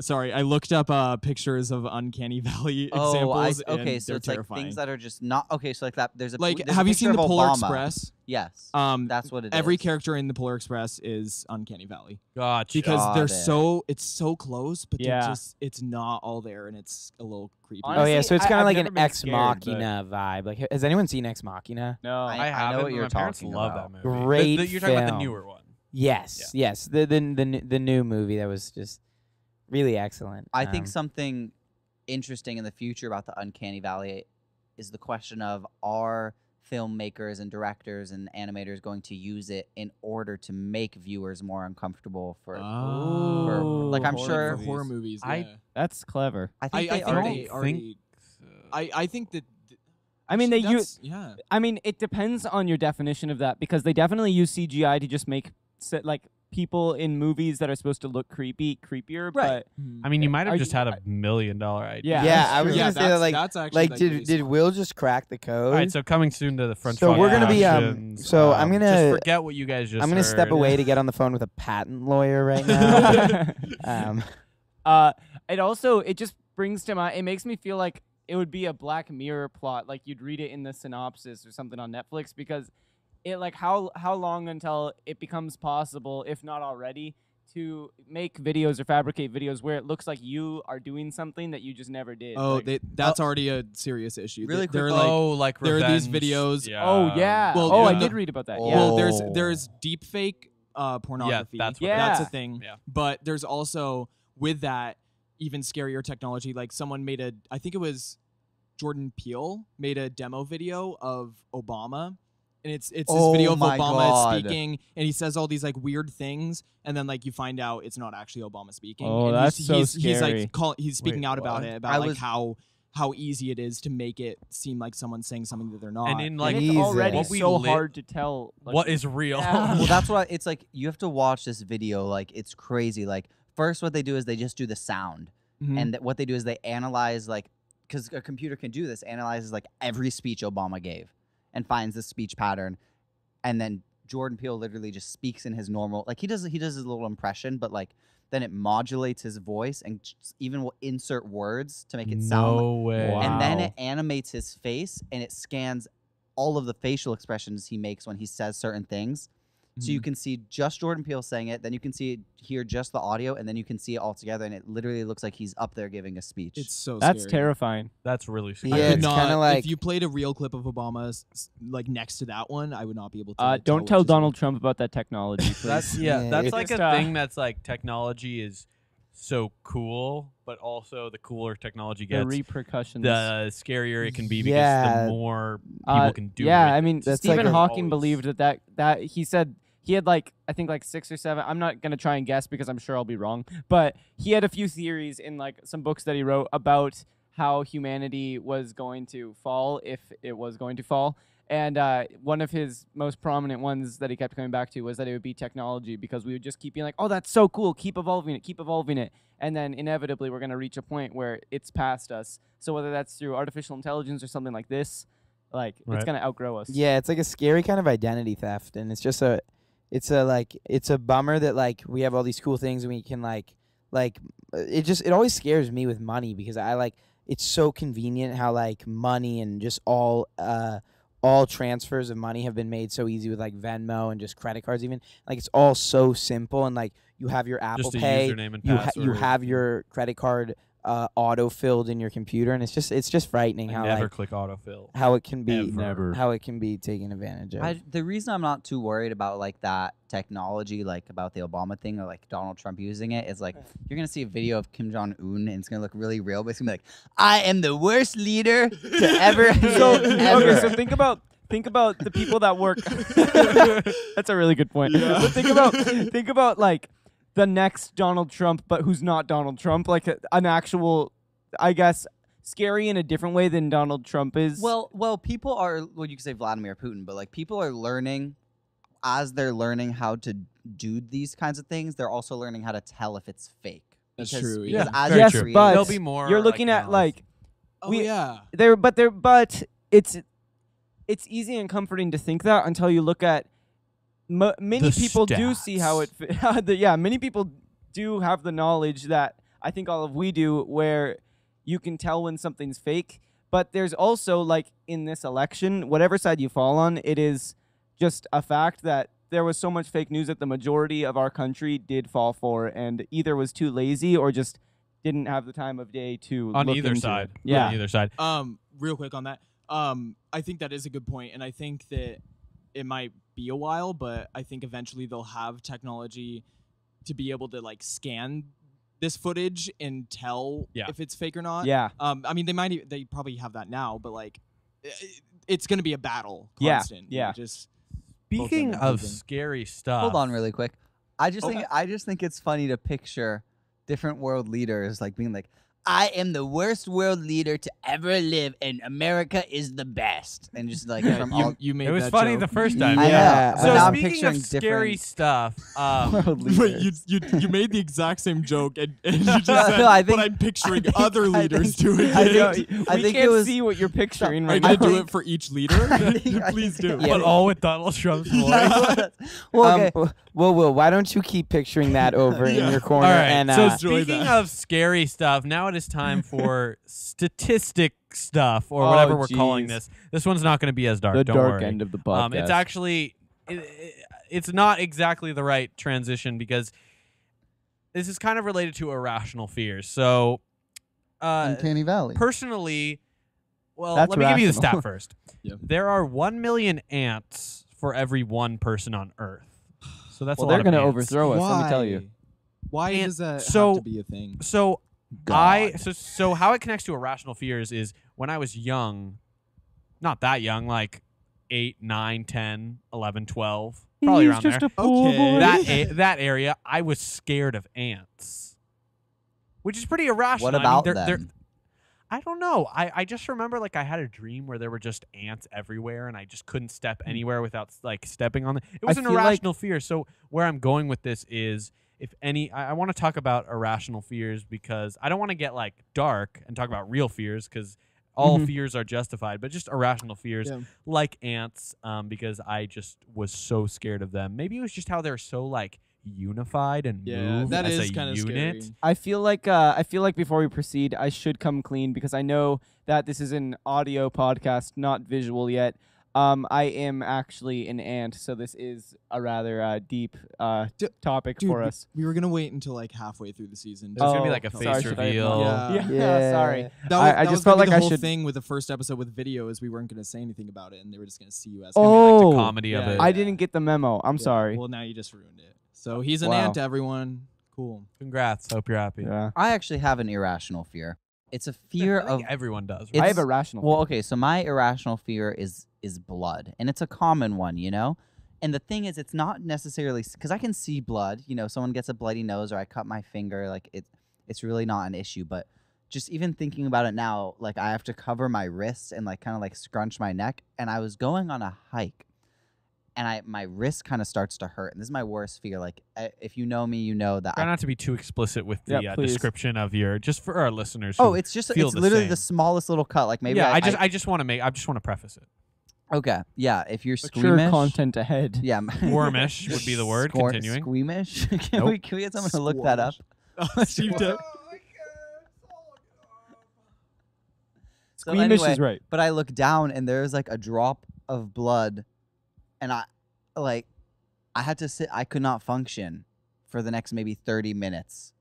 Sorry, I looked up pictures of Uncanny Valley examples. Okay, and so they're it's terrifying. like things that are just not okay. So like that, there's a Like, there's a have you picture seen the of Polar Obama. Express? Yes, that's what it Every is. character in the Polar Express is Uncanny Valley Gotcha. because Got they're it. it's so close, but Yeah. they're just it's not all there, and it's a little creepy. Oh yeah, Honestly, so it's kind I've of like never an been Ex scared, Machina vibe. Like, has anyone seen Ex Machina? No. I I know haven't, what but you're my parents talking love about. that movie. Great You're talking about the film. newer one. Yes, yes. The new movie that was just really excellent. I think something interesting in the future about the Uncanny Valley is the question of are filmmakers and directors and animators going to use it in order to make viewers more uncomfortable for like I'm horror sure for horror movies. I- Yeah. That's clever. I think I they think already they already. I think that. I mean, they actually, use. yeah. I mean, it depends on your definition of that because they definitely use CGI to just make like people in movies that are supposed to look creepier. Right. I mean, you might have Are just you- had $1 million idea. Yeah, Yeah, that's I was true. gonna say that. Like, that's actually did Will just crack the code? All right, so coming soon to the French So Fox we're gonna be, Productions, so I'm just gonna- forget what you guys just I'm gonna step heard. away to get on the phone with a patent lawyer right now. It just brings to mind. It makes me feel like it would be a Black Mirror plot, like you'd read it in the synopsis or something on Netflix, because it like how long until it becomes possible, if not already, to make videos or fabricate videos where it looks like you are doing something that you just never did. Oh, Like, that's already a serious issue. Really They're quick- like, like there are these revenge. videos- Yeah. oh yeah. well, I yeah. did read about that. Oh. Yeah. well, there's deep fake pornography. that's what it that's a is. thing. Yeah. But there's also with that even scarier technology. Like someone made I think it was Jordan Peele made a demo video of Obama. And it's this Oh video of my Obama God. speaking, and he says all these like weird things, and then like you find out it's not actually Obama speaking. Oh, and that's he's, so he's, he's scary. like he's speaking Wait, out about what? it, about like how easy it is to make it seem like someone's saying something that they're not. And in like and it's Jesus. already what we so lit- hard to tell. Like, what is real. Yeah. Well, that's why it's like you have to watch this video. Like it's crazy. Like first, what they do is they just do the sound, Mhm. and what they do is they analyze like because a computer can do this, analyzes like every speech Obama gave, and finds the speech pattern, and then Jordan Peele literally just speaks in his normal like he does his little impression, but like then it modulates his voice and even will insert words to make it sound. No way. Wow. And then it animates his face and it scans all of the facial expressions he makes when he says certain things. So you can see just Jordan Peele saying it, then you can hear just the audio, and then you can see it all together, and it literally looks like he's up there giving a speech. It's so That's scary. terrifying. That's really scary. I Yeah, could it's not, kinda like- if you played a real clip of Obama like next to that one, I would not be able to. Don't tell which is Donald Trump about that technology, please. That's Yeah, that's it's like a just, thing that's like technology is so cool, but also the cooler technology the gets, repercussions. the scarier it can be because Yeah. the more people can do yeah, it. I mean, That's Stephen like a- Hawking always- believed that he said he had like I think like 6 or 7. I'm not gonna try and guess because I'm sure I'll be wrong. But he had a few theories in like some books that he wrote about how humanity was going to fall if it was going to fall. And one of his most prominent ones that he kept coming back to was that it would be technology, because we would just keep being like, oh, that's so cool, keep evolving it. And then inevitably we're going to reach a point where it's past us. So whether that's through artificial intelligence or something like this, like it's Right. going to outgrow us. Yeah, it's like a scary kind of identity theft, and it's a bummer that like we have all these cool things and we can like it always scares me with money, because I like it's so convenient how like money and just all transfers of money have been made so easy with like Venmo and just credit cards even. Like it's all so simple, and like you have your Apple Just a Pay, username and you password. have your credit card auto-filled in your computer, and it's just frightening I how never like click autofill. how it can be Ever. how it can be taken advantage of. The reason I'm not too worried about like that technology, like about the Obama thing or like Donald Trump using it, is like you're gonna see a video of Kim Jong Un and it's gonna look really real, but it's gonna be like, I am the worst leader to ever. Okay, so think about the people that work. That's a really good point. But think about like the next Donald Trump, but who's not Donald Trump, like an actual, I guess, scary in a different way than Donald Trump is. Well, people are. Well, you could say Vladimir Putin, but like people are learning, as they're learning how to do these kinds of things, they're also learning how to tell if it's fake. That's Because- true, Because yeah. as Very you Yes, true. create- but There'll be more. you're looking like, at like Oh we- yeah. but it's easy and comforting to think that until you look at many The people do see how it stats. many people do have the knowledge that I think all of we do, where you can tell when something's fake. But there's also, like, in this election, whatever side you fall on, it is just a fact that there was so much fake news that the majority of our country did fall for, and either was too lazy or just didn't have the time of day to On look either into side. it. Yeah. On either side. Real quick on that. I think that is a good point, and I think that it might be a while, but I think eventually they'll have technology to be able to like scan this footage and tell if it's fake or not. Yeah. I mean, they probably have that now, but like, it's gonna be a battle. Yeah, Constant. yeah. Just Speaking of scary stuff. Hold on really quick. I just think it's funny to picture different world leaders like being like, I am the worst world leader to ever live, and America is the best. And just like from all you made It was that funny joke. the first time. I know, So but now I'm speaking picturing of scary different stuff, world Wait, leaders. you made the exact same joke, and you just said, No, I think- but I'm picturing I think- other I leaders think- doing I it. think- we I think can't it was- see what you're picturing Are you right gonna now. do it for each leader? Please do. Yeah, but all with Donald Trump's voice. Well, okay. Well, Will, why don't you keep picturing that over in your corner? All right. And so enjoy speaking that. of scary stuff, now it is time for statistic stuff, or Oh, whatever we're calling jeez. this. This one's not going to be as dark. The don't dark worry. end of the podcast. It's actually, it's not exactly the right transition because this is kind of related to irrational fears. So, Uncanny Valley. personally, well, That's let me give you the rational. stat first. Yeah. There are 1 million ants for every one person on Earth. So that's well, a lot they're of gonna ants. overthrow us. Let me tell you. Why And does that so- have to be a thing? So God. so how it connects to irrational fears is when I was young, not that young, like 8, 9, 10, 11, 12, probably around there. Okay. That area, I was scared of ants, which is pretty irrational. What I mean, about they're- them? I don't know. I just remember like I had a dream where there were just ants everywhere, and I just couldn't step anywhere without like stepping on them. It was an feel like- irrational fear. So where I'm going with this is, if any, I want to talk about irrational fears because I don't want to get like dark and talk about real fears because all Mhm. fears are justified, but just irrational fears Yeah. like ants, because I just was so scared of them. Maybe it was just how they're so like unified and Yeah, move that as is a kind of unit. scary. I feel like before we proceed, I should come clean because I know that this is an audio podcast, not visual yet. I am actually an ant, so this is a rather deep topic Dude, for us. we were gonna wait until like halfway through the season. There's gonna be Oh, like a sorry, face should I reveal. not? Yeah. Yeah, sorry. That I was just gonna felt be like the I whole should- thing with the first episode with video is we weren't gonna say anything about it, and they were just gonna see you as. Gonna be, like, Oh, the comedy of yeah. it. I didn't get the memo. I'm sorry. Well, now you just ruined it. So he's an Wow. ant, everyone. Cool. Congrats. Hope you're happy. Yeah. I actually have an irrational fear. It's a fear I think of everyone does. It's- I have a rational. Well, okay, so my irrational fear is blood, and it's a common one, you know. And the thing is, it's not necessarily because I can see blood. You know, someone gets a bloody nose or I cut my finger, like it's really not an issue. But just even thinking about it now, like I have to cover my wrists and like kind of like scrunch my neck. And I was going on a hike, and my wrist kind of starts to hurt. And this is my worst fear. Like if you know me, you know that. Try not to be too explicit with the Yeah, please. description of your, just for our listeners. Oh, who it's just feel it's the literally same. the smallest little cut. Like maybe yeah. I just want to preface it. okay, yeah. If you're Mature squeamish, content ahead. yeah. Wormish would be the word. Continuing. Squeamish. Can Nope. we get someone to look that up? Steve did. So Squeamish anyway, is right. But I look down and there's like a drop of blood, and I had to sit. I could not function for the next maybe 30 minutes.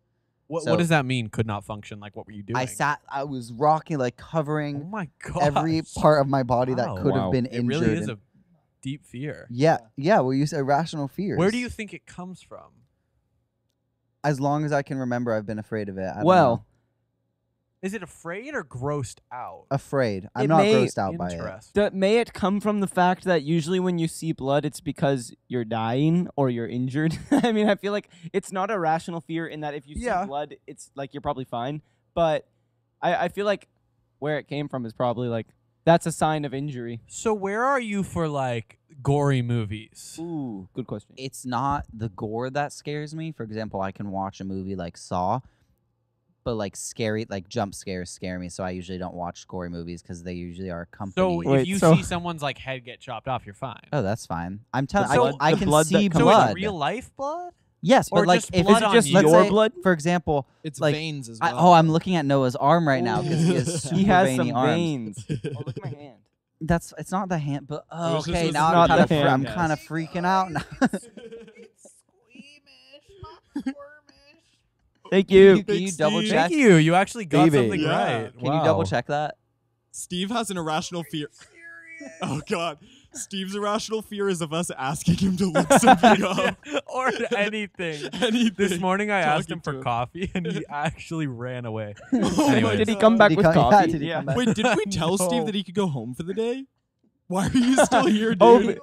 What So- does that mean? Could not function? Like what were you doing? I was rocking, like Oh covering my god. every part of my body Wow. that could Wow. have been It injured. really is and- a deep fear. yeah. Well, you said irrational fears. Where do you think it comes from? As long as I can remember, I've been afraid of it. I don't Well, know. Is it afraid or grossed out? Afraid. I'm It not may- grossed out by it. Interesting. may it come from the fact that usually when you see blood, it's because you're dying or you're injured? I mean, I feel like it's not a rational fear in that if you see Yeah. blood, it's like you're probably fine. But I feel like where it came from is probably like that's a sign of injury. So where are you for like gory movies? Ooh, good question. It's not the gore that scares me. For example, I can watch a movie like Saw, but like scary, like jump scares scare me. So I usually don't watch gory movies because they usually are So accompanied. Wait, if you so- see someone's like head get chopped off, you're fine. Oh, that's fine. I'm telling. The blood- I the can blood that see comes So out. blood. is it real life blood? Yes, Or but like just if blood it's on just you. let's Your say, blood? for example, It's like, veins as well. I'm looking at Noah's arm right now because he has super He has veiny some arms. veins. Oh, look at my hand. It's not the hand, but It was just okay. this Now not I'm the hand. kind of freaking out now. Thank you. Can you Thanks, double Steve. check? Thank you. You actually got Baby. something Yeah. right. Can you double check that? Steve has an irrational fear. Oh God. Steve's irrational fear is of us asking him to look something up. Or anything. Anything. This morning I asked Talking him for to him. coffee and he actually ran away. Oh my Anyways. Did he come back Did he with come- yeah, coffee? did he come back? Wait, did we tell No. Steve that he could go home for the day? Why are you still here, dude? Oh,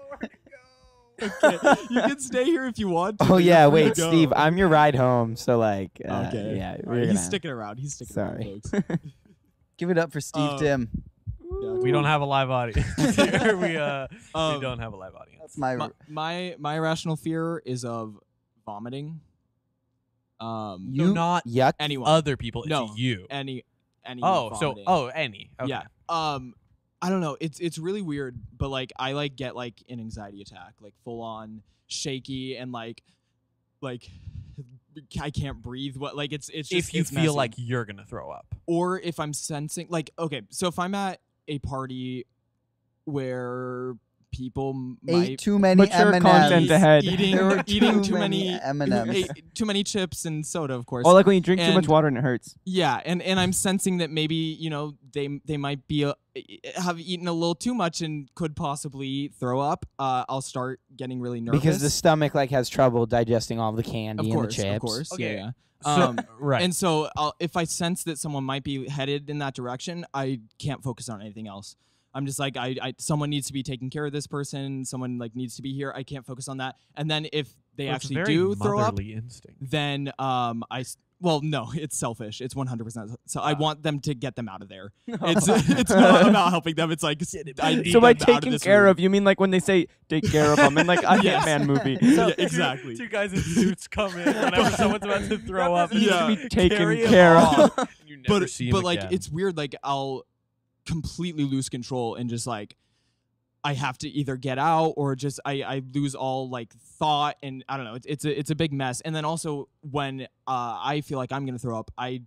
Okay. You can stay here if you want to. Oh but you're yeah, free to wait, go. Steve, I'm your ride home. So like, Okay. yeah, All we're right, gonna. he's sticking around. He's sticking Sorry. around, folks. Give it up for Steve Tim. Yeah, We don't have a live audience here. We Um, don't have a live audience. That's my. my irrational fear is of vomiting. So You- not Yuck. Anyone. other people, it's No. you. Any So vomiting. any. Okay. Yeah. I don't know. It's really weird, but like I like get like an anxiety attack, like full on shaky and like I can't breathe. What like it's just If you it's feel messy. like you're gonna throw up. or if I'm sensing like okay, so if I'm at a party where people might Ate too many Mature M&Ms. content ahead. There were eating too many many M&Ms. ate too many chips and soda, of course. Or like when you drink too much And- water and it hurts. Yeah, and I'm sensing that maybe they might be have eaten a little too much and could possibly throw up. I'll start getting really nervous Because the stomach like has trouble digesting all the candy of and the course, chips. of course, Okay. yeah. So, right. And so if I sense that someone might be headed in that direction, I can't focus on anything else. I'm just like, someone needs to be taking care of this person. Someone like needs to be here. I can't focus on that. And then if they Well, it's actually very do throw up, motherly instinct. then well, no, it's selfish. It's 100%. So I want them to get them out of there. It's not about helping them. It's like I need So by them out of taking this care room. of, you mean like when they say take care of them in like a Yes. Hitman movie? Yeah, exactly. Two guys in suits come in whenever someone's about to throw up. Needs Yeah. to be taken Carry him care off, of. and you never But see him like again. it's weird. Like I'll completely lose control and just like I have to either get out or just I lose all like thought and I don't know. It's a big mess. And then also when I feel like I'm gonna throw up, I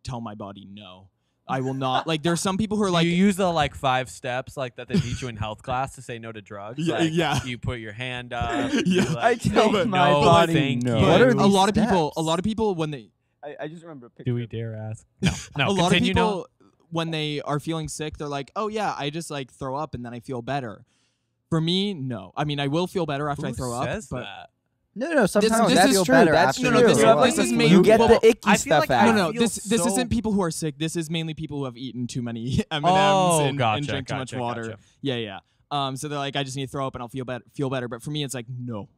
tell my body no. I will not. Like there's some people who are like you use the like 5 steps like that they teach you in health class to say no to drugs. Yeah, Like, yeah. You put your hand up. Yeah. you, like, I tell but- my no, body thank no. you. What are a these lot of people. steps? A lot of people when they I just remember a picture. Do we dare ask? No. No. a lot of continue now. people when they are feeling sick, they're like, oh yeah, I just like throw up and then I feel better. For me, no. I mean, I will feel better after I Who throw says up, but that? No. Sometimes this I is feel true, better that's after true. you this- throw this up. is You maybe- get well, the icky I feel stuff like I out. no, feel this so- isn't people who are sick. This is mainly people who have eaten too many M&Ms Oh, and gotcha, drink too much gotcha, water. gotcha. Yeah. So they're like, I just need to throw up and I'll feel better. But for me, it's like, no,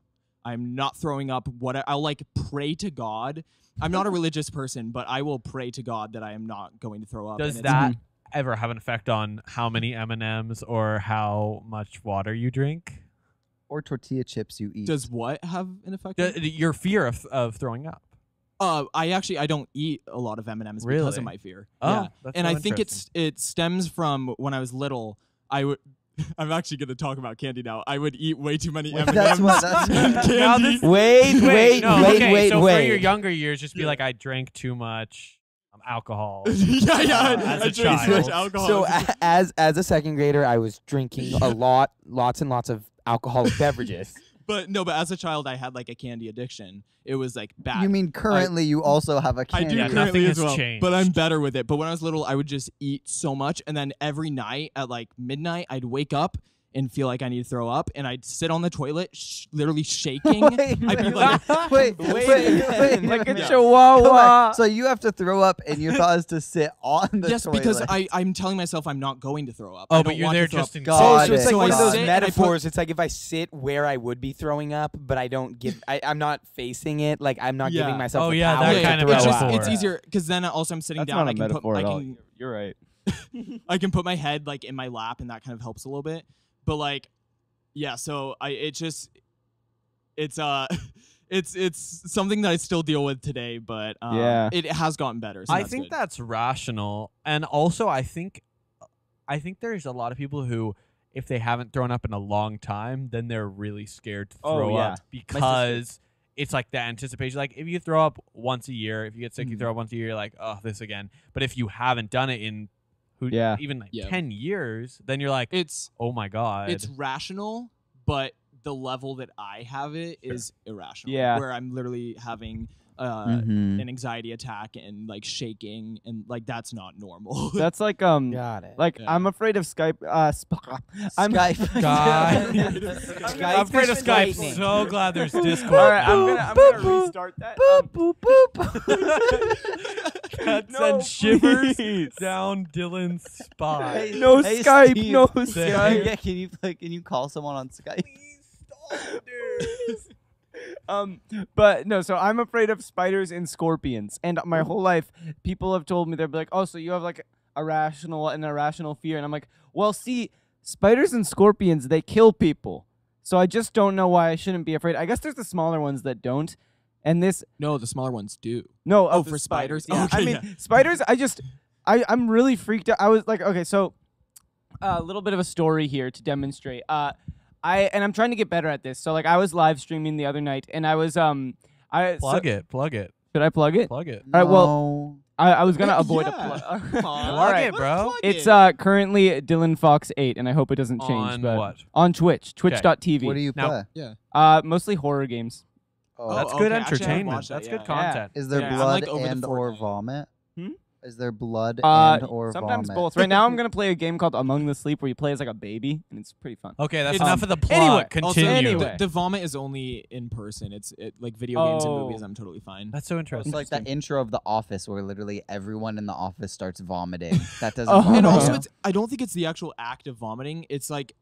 I'm not throwing up. I'll like pray to God. I'm not a religious person, but I will pray to God that I am not going to throw up. Does and it's- that ever have an effect on how many M&Ms or how much water you drink? Or tortilla chips you eat. Does what have an effect? on it? Your fear of throwing up. I don't eat a lot of M&Ms because Really? of my fear. Oh, Yeah. that's And so I think interesting. it stems from when I was little. I'm actually going to talk about candy now. I would eat way too many Wait, M&Ms that's what- that's- and Now candy. this- Wait, no, okay, so for your wait. younger years, just be Yeah. like, I drank too much alcohol. yeah. As I a drink too much child. alcohol. So as a second grader, I was drinking lots and lots of alcoholic beverages. but as a child, I had like a candy addiction. It was like bad. You mean currently you also have a I candy? do Yeah, currently nothing as has well, changed. but I'm better with it. But when I was little, I would just eat so much, and then every night at like midnight, I'd wake up and feel like I need to throw up, and I'd sit on the toilet, literally shaking. I'd be like, wait, like a Yeah. chihuahua. So you have to throw up, and your thought is to sit on the yes, toilet. because I'm telling myself I'm not going to throw up. Oh, I but don't you're want there to throw just up. in God, So it's like So one of I those sit and I put- metaphors. It's like if I sit where I would be throwing up, but I don't give. I'm not facing it. Like I'm not Yeah. giving myself. Oh, the yeah, power that to kind of throw it's just up. metaphor. it's easier because then also I'm sitting That's down. not a I can metaphor put, at I all. can You're right. I can put my head like in my lap, and that kind of helps a little bit. But like, yeah. So it's something that I still deal with today, but Yeah. it has gotten better. So I that's think good. that's rational, and also I think there's a lot of people who, if they haven't thrown up in a long time, then they're really scared to Oh, throw yeah. up because it's like the anticipation. Like if you throw up once a year, if you get sick, you throw up once a year, you're like, oh, this again. But if you haven't done it in even like 10 years, then you're like, It's oh my God. It's rational, but the level that I have it is irrational. Yeah. Where I'm literally having an anxiety attack and like shaking and like that's not normal. That's like Got it. like I'm afraid of Skype. I'm Skype. God. Skype I'm afraid of is Skype. lightning. So glad there's Discord. All right, I'm gonna restart that. Boop, boop. Cuts No, and shivers please. down Dylan's spine. No Hey, Skype. Steve. No Say- Skype. Yeah, can you call someone on Skype? But no, so I'm afraid of spiders and scorpions. And my whole life, people have told me, they're like, oh, so you have like an irrational fear. And I'm like, well, see, spiders and scorpions, they kill people. So I just don't know why I shouldn't be afraid. I guess there's the smaller ones that don't. And this, No, the smaller ones do. no, Oh, of the for spiders? Yeah, Okay, I mean, yeah. spiders, I'm really freaked out. I was like, okay, so a little bit of a story here to demonstrate. I'm trying to get better at this. So like I was live streaming the other night and I was Plug it. Should I plug it? Plug it. All right, well, No. I was gonna avoid a Yeah. plug. Plug All right. it, bro. It's currently Dylan Fox 8, and I hope it doesn't change. On but what? on Twitch, twitch.tv. What do you Now- play? Mostly horror games. Oh. That's okay, good actually, I haven't entertainment. watched that, That's good yeah. content. Is there Yeah, I'm, blood like, over the and or Fortnite. Hmm? vomit? Is there blood Uh, and or Sometimes vomit? both. Right now, I'm gonna play a game called Among the Sleep, where you play as like a baby, and it's pretty fun. Okay, that's It's- enough of the plot. anyway, Also, Continue. anyway. the vomit is only in person. It's like video games and Oh. movies. I'm totally fine. That's so interesting. It's like that intro of The Office where literally everyone in the office starts vomiting. That doesn't. Oh. vomit. And also, Yeah. I don't think it's the actual act of vomiting. It's like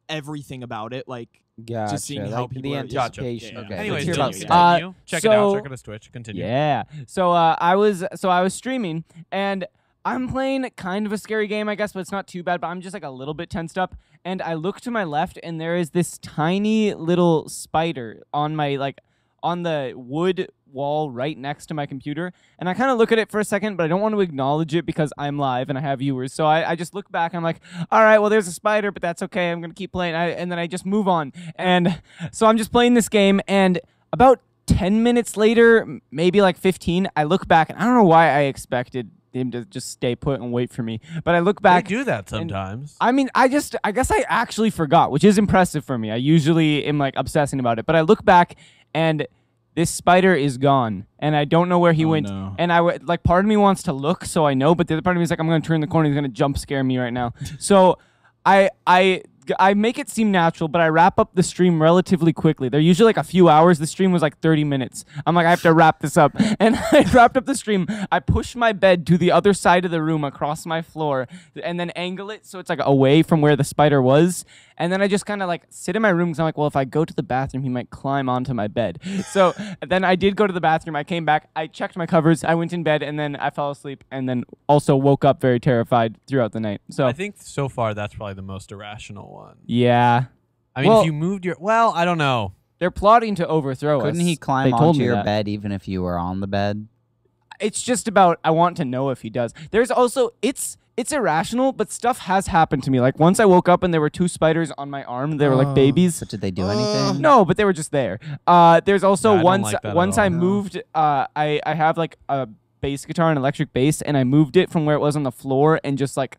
everything about it. Like Gotcha. just seeing like how people the are- Gotcha. anticipation. Yeah, yeah. Okay. Anyways, Let's hear Dylan, about continue. Check it out. so- Check out his Twitch. Continue. Yeah. So I was streaming and I'm playing kind of a scary game, I guess, but it's not too bad. But I'm just like a little bit tensed up, and I look to my left, and there is this tiny little spider on the wood wall right next to my computer. And I kind of look at it for a second, but I don't want to acknowledge it because I'm live and I have viewers. So I just look back. I'm like, all right, well, there's a spider, but that's okay. I'm gonna keep playing. And then I just move on. And so I'm just playing this game, and about 10 minutes later, maybe like 15, I look back, and I don't know why I expected him to just stay put and wait for me. But I look They back. do that sometimes. I mean, I guess I actually forgot, which is impressive for me. I usually am like obsessing about it. But I look back, and this spider is gone, and I don't know where he Oh, went. no. And like part of me wants to look so I know, but the other part of me is like, I'm going to turn the corner. He's going to jump scare me right now. So I make it seem natural, but I wrap up the stream relatively quickly. They're usually like a few hours. The stream was like 30 minutes. I'm like, I have to wrap this up. And I wrapped up the stream. I push my bed to the other side of the room across my floor and then angle it so it's like away from where the spider was. And then I just kind of like sit in my room because I'm like, well, if I go to the bathroom, he might climb onto my bed. So then I did go to the bathroom. I came back. I checked my covers. I went in bed, and then I fell asleep, and then also woke up very terrified throughout the night. So I think so far that's probably the most irrational one. yeah. I mean, Well- if you moved your I don't know. They're plotting to overthrow us. Couldn't he They climb told onto me your that. bed even if you were on the bed? It's just about I want to know if he does. There's also it's irrational, but stuff has happened to me. Like once I woke up and there were 2 spiders on my arm. They were like babies. But did they do anything? No, but they were just there. There's also Yeah, I don't once like that at once all. I No. moved I have like a bass guitar, an electric bass, and I moved it from where it was on the floor, and just like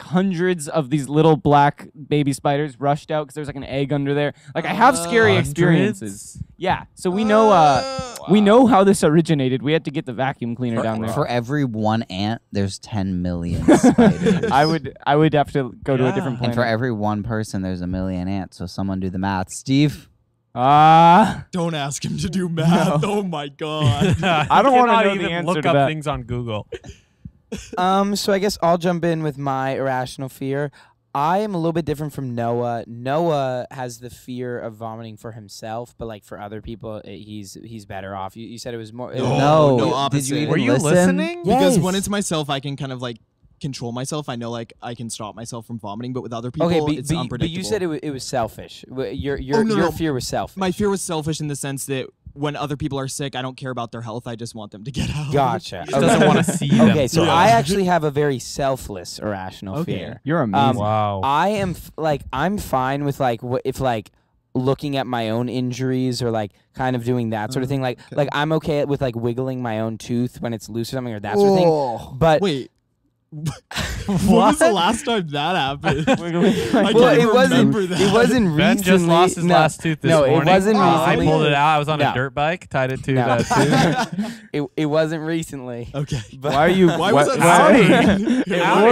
hundreds of these little black baby spiders rushed out because there's like an egg under there. Like I have scary Hundreds? experiences. Yeah. So we know we know how this originated. We had to get the vacuum cleaner down there. For every one ant, there's 10 million spiders. I would have to go to a Yeah. different And planet. for every one person, there's a million ants. So someone do the math. Steve? Don't ask him to do math. Oh my god. I don't wanna Cannot know the even answer look to up that. things on Google. So I guess I'll jump in with my irrational fear. I am a little bit different from Noah. Noah has the fear of vomiting for himself, but like for other people, he's better off. You said it was more. it was- No, No, no, did you opposite. even Were you listen? listening? Because when Yes. it's myself, I can kind of like control myself. I know like I can stop myself from vomiting, but with other people, Okay, it's but unpredictable. you said it was selfish. Your Oh, no. fear was selfish. My fear was selfish in the sense that when other people are sick, I don't care about their health. I just want them to get out. Gotcha. He doesn't want to see them. Okay, so Yeah. I actually have a very selfless irrational Okay. fear. You're amazing. Wow. I am I'm fine with like if like looking at my own injuries or like kind of doing that sort of thing. Like I'm okay with like wiggling my own tooth when it's loose or something or that sort of thing. But Wait. When was the last time that happened? I can't remember that. It wasn't recently. Ben just lost his last tooth this morning. No, it wasn't recently. I pulled it out. I was on a dirt bike, tied it to that tooth. It wasn't recently. Okay. But Why are you? Why was that It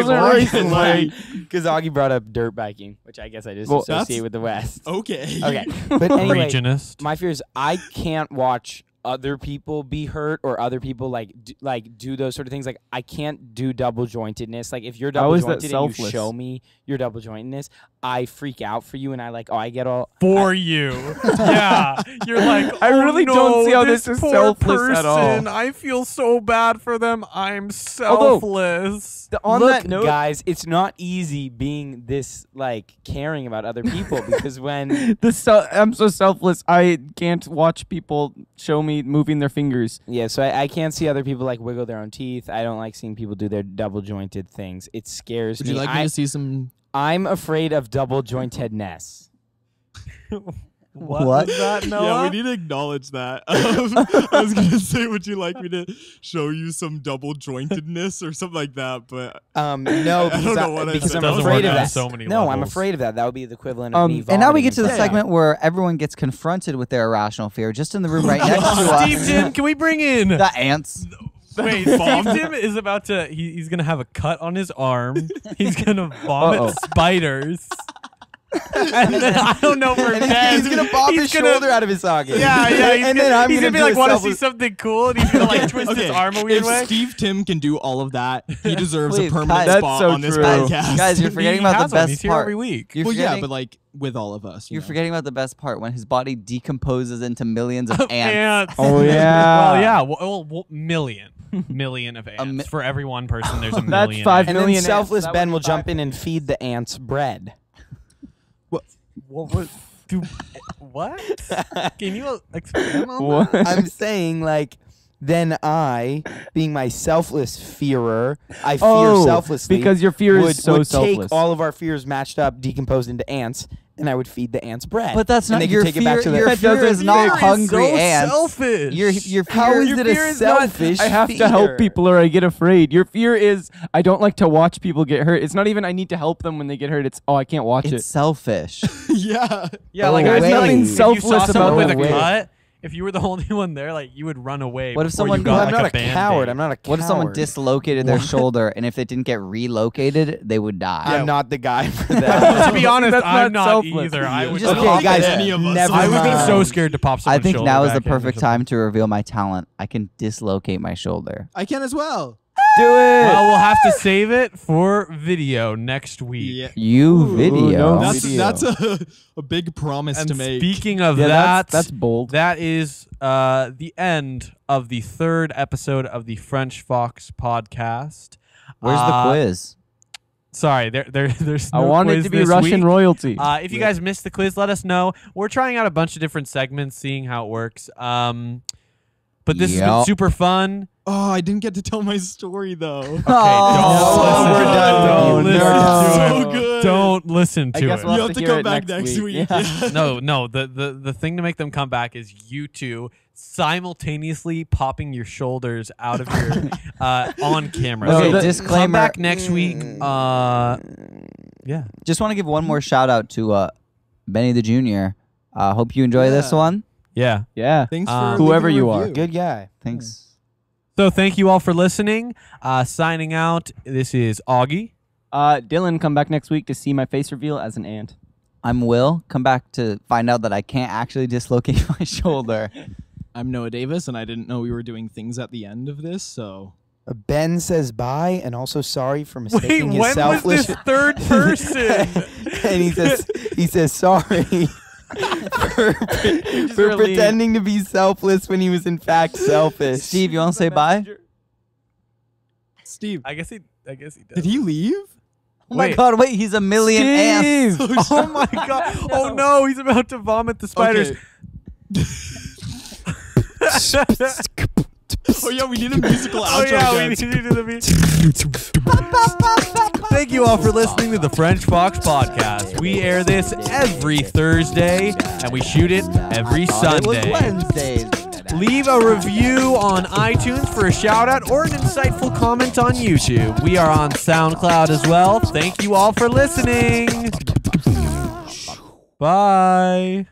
wasn't recently. Because Augie brought up dirt biking, which I guess I just associate with the West. Okay. Okay. But anyway, Regionist. my fear is I can't watch other people be hurt or other people do those sort of things. Like I can't do double jointedness. Like if you're double jointed and you show me your double jointedness, I freak out for you and I get all for you. Yeah, you're like I really don't see how this is poor selfless at all. person, I feel so bad for them. I'm selfless. On Look, that note, guys, it's not easy being this like caring about other people because when I'm so selfless. I can't watch people show me moving their fingers. so I can't see other people like wiggle their own teeth. I don't like seeing people do their double jointed things. It scares Would me. you like me to see some? I'm afraid of double jointedness. What? Was that, Noah? Yeah, we need to acknowledge that. I was gonna say, would you like me to show you some double jointedness or something like that? But No, I don't know what I because said. I'm Doesn't afraid work of on that. so many No, I'm levels. afraid of that. That would be the equivalent of me And now we vomiting get to the and stuff. segment where everyone gets confronted with their irrational fear, just in the room right next to us. Steve Tim, can we bring in? The ants. Wait, Steve Tim is about to. He's gonna have a cut on his arm. He's gonna vomit spiders. And then I don't know for And Ben. he's gonna pop his shoulder out of his socket. Yeah. And then I'm he's gonna be do like, a want to see selfless- something cool, and he's gonna like twist his arm a weird if way. Steve Tim can do all of that, he deserves Please, a permanent guys, spot that's so on this true. podcast. Guys, you're forgetting about has the one. best He's here part. every week. You're well, yeah, forgetting, but like with all of us, you're forgetting about the best part when his body decomposes into millions of ants. Ants. Oh, yeah. Well, yeah. Well, million of ants. For every one person, there's a That's million. 5 And million then ants. selfless That Ben would will be jump 5 in and feed the ants bread. What? Can you expand on What? that? I'm saying like then I, being my selfless fearer, I fear Oh, selflessly. because your fear would, is so would selfless. take all of our fears matched up, decomposed into ants, and I would feed the ants bread. But that's And not they could your take fear. it back to Your the fear is not Fear is hungry so ants. selfish. Your How fear is is it fear a is not, selfish I have fear? to help people or I get afraid. Your fear is I don't like to watch people get hurt. It's not even I need to help them when they get hurt. It's I can't watch it's it. selfish. yeah. Yeah, Oh, like wait. I feel like Nothing if you saw selfless someone about with a that. cut, if you were the only one there, like you would run away. What if before someone- you got Well, like I'm not a Band-Aid. coward. I'm not a coward. What if someone dislocated their shoulder and if they didn't get relocated, they would die? I'm not the guy for that. To be honest, That's I'm not not selfless. either. I Yeah. would. just Okay, pop guys, it. any of us. never I would be mind. so scared to pop I someone's think shoulder now is back the in or perfect something. time to reveal my talent. I can dislocate my shoulder. I can as well. Do it. Well, we'll have to save it for video next week. Yeah. You video. no. That's a big promise And to make. speaking of Yeah, that, that's bold. that is the end of the third episode of the French Fox podcast. Where's the quiz? Sorry, there's I no want it quiz to be this Russian week. royalty. If you guys missed the quiz, let us know. We're trying out a bunch of different segments, seeing how it works. But this has been Yep. super fun. Oh, I didn't get to tell my story though. Okay, Oh, we're done. don't listen We're done. to So it. good. Don't listen I to guess it. we'll You have have to to hear come it back next next week. week. Yeah. No. The thing to make them come back is you two simultaneously popping your shoulders out of your on camera. No, So the- come disclaimer. back next week. Yeah. Just want to give one more shout out to Benny the Junior. Hope you enjoy this Yeah. one. Yeah. Yeah. Thanks Uh, for whoever leaving a you are. review. Good guy. Thanks. So thank you all for listening. Signing out. This is Augie. Dylan, come back next week to see my face reveal as an ant. I'm Will. Come back to find out that I can't actually dislocate my shoulder. I'm Noah Davis, and I didn't know we were doing things at the end of this, so Ben says bye and also sorry for Wait, mistaking his when was selfless. this third person? And he says sorry for really- pretending to be selfless when he was in fact selfish. Steve, you want to say bye? Steve, I guess he does. did he leave? Oh my Wait. God! Wait, he's a million ants. Oh my god. Oh no, he's about to vomit the spiders. Okay. Oh yeah, we need a musical outro. Oh yeah, we dance. need to do the Thank you all for listening to the French Fox Podcast. We air this every Thursday, and we shoot it every It was Sunday. Wednesdays. Leave a review on iTunes for a shout out or an insightful comment on YouTube. We are on SoundCloud as well. Thank you all for listening. Bye.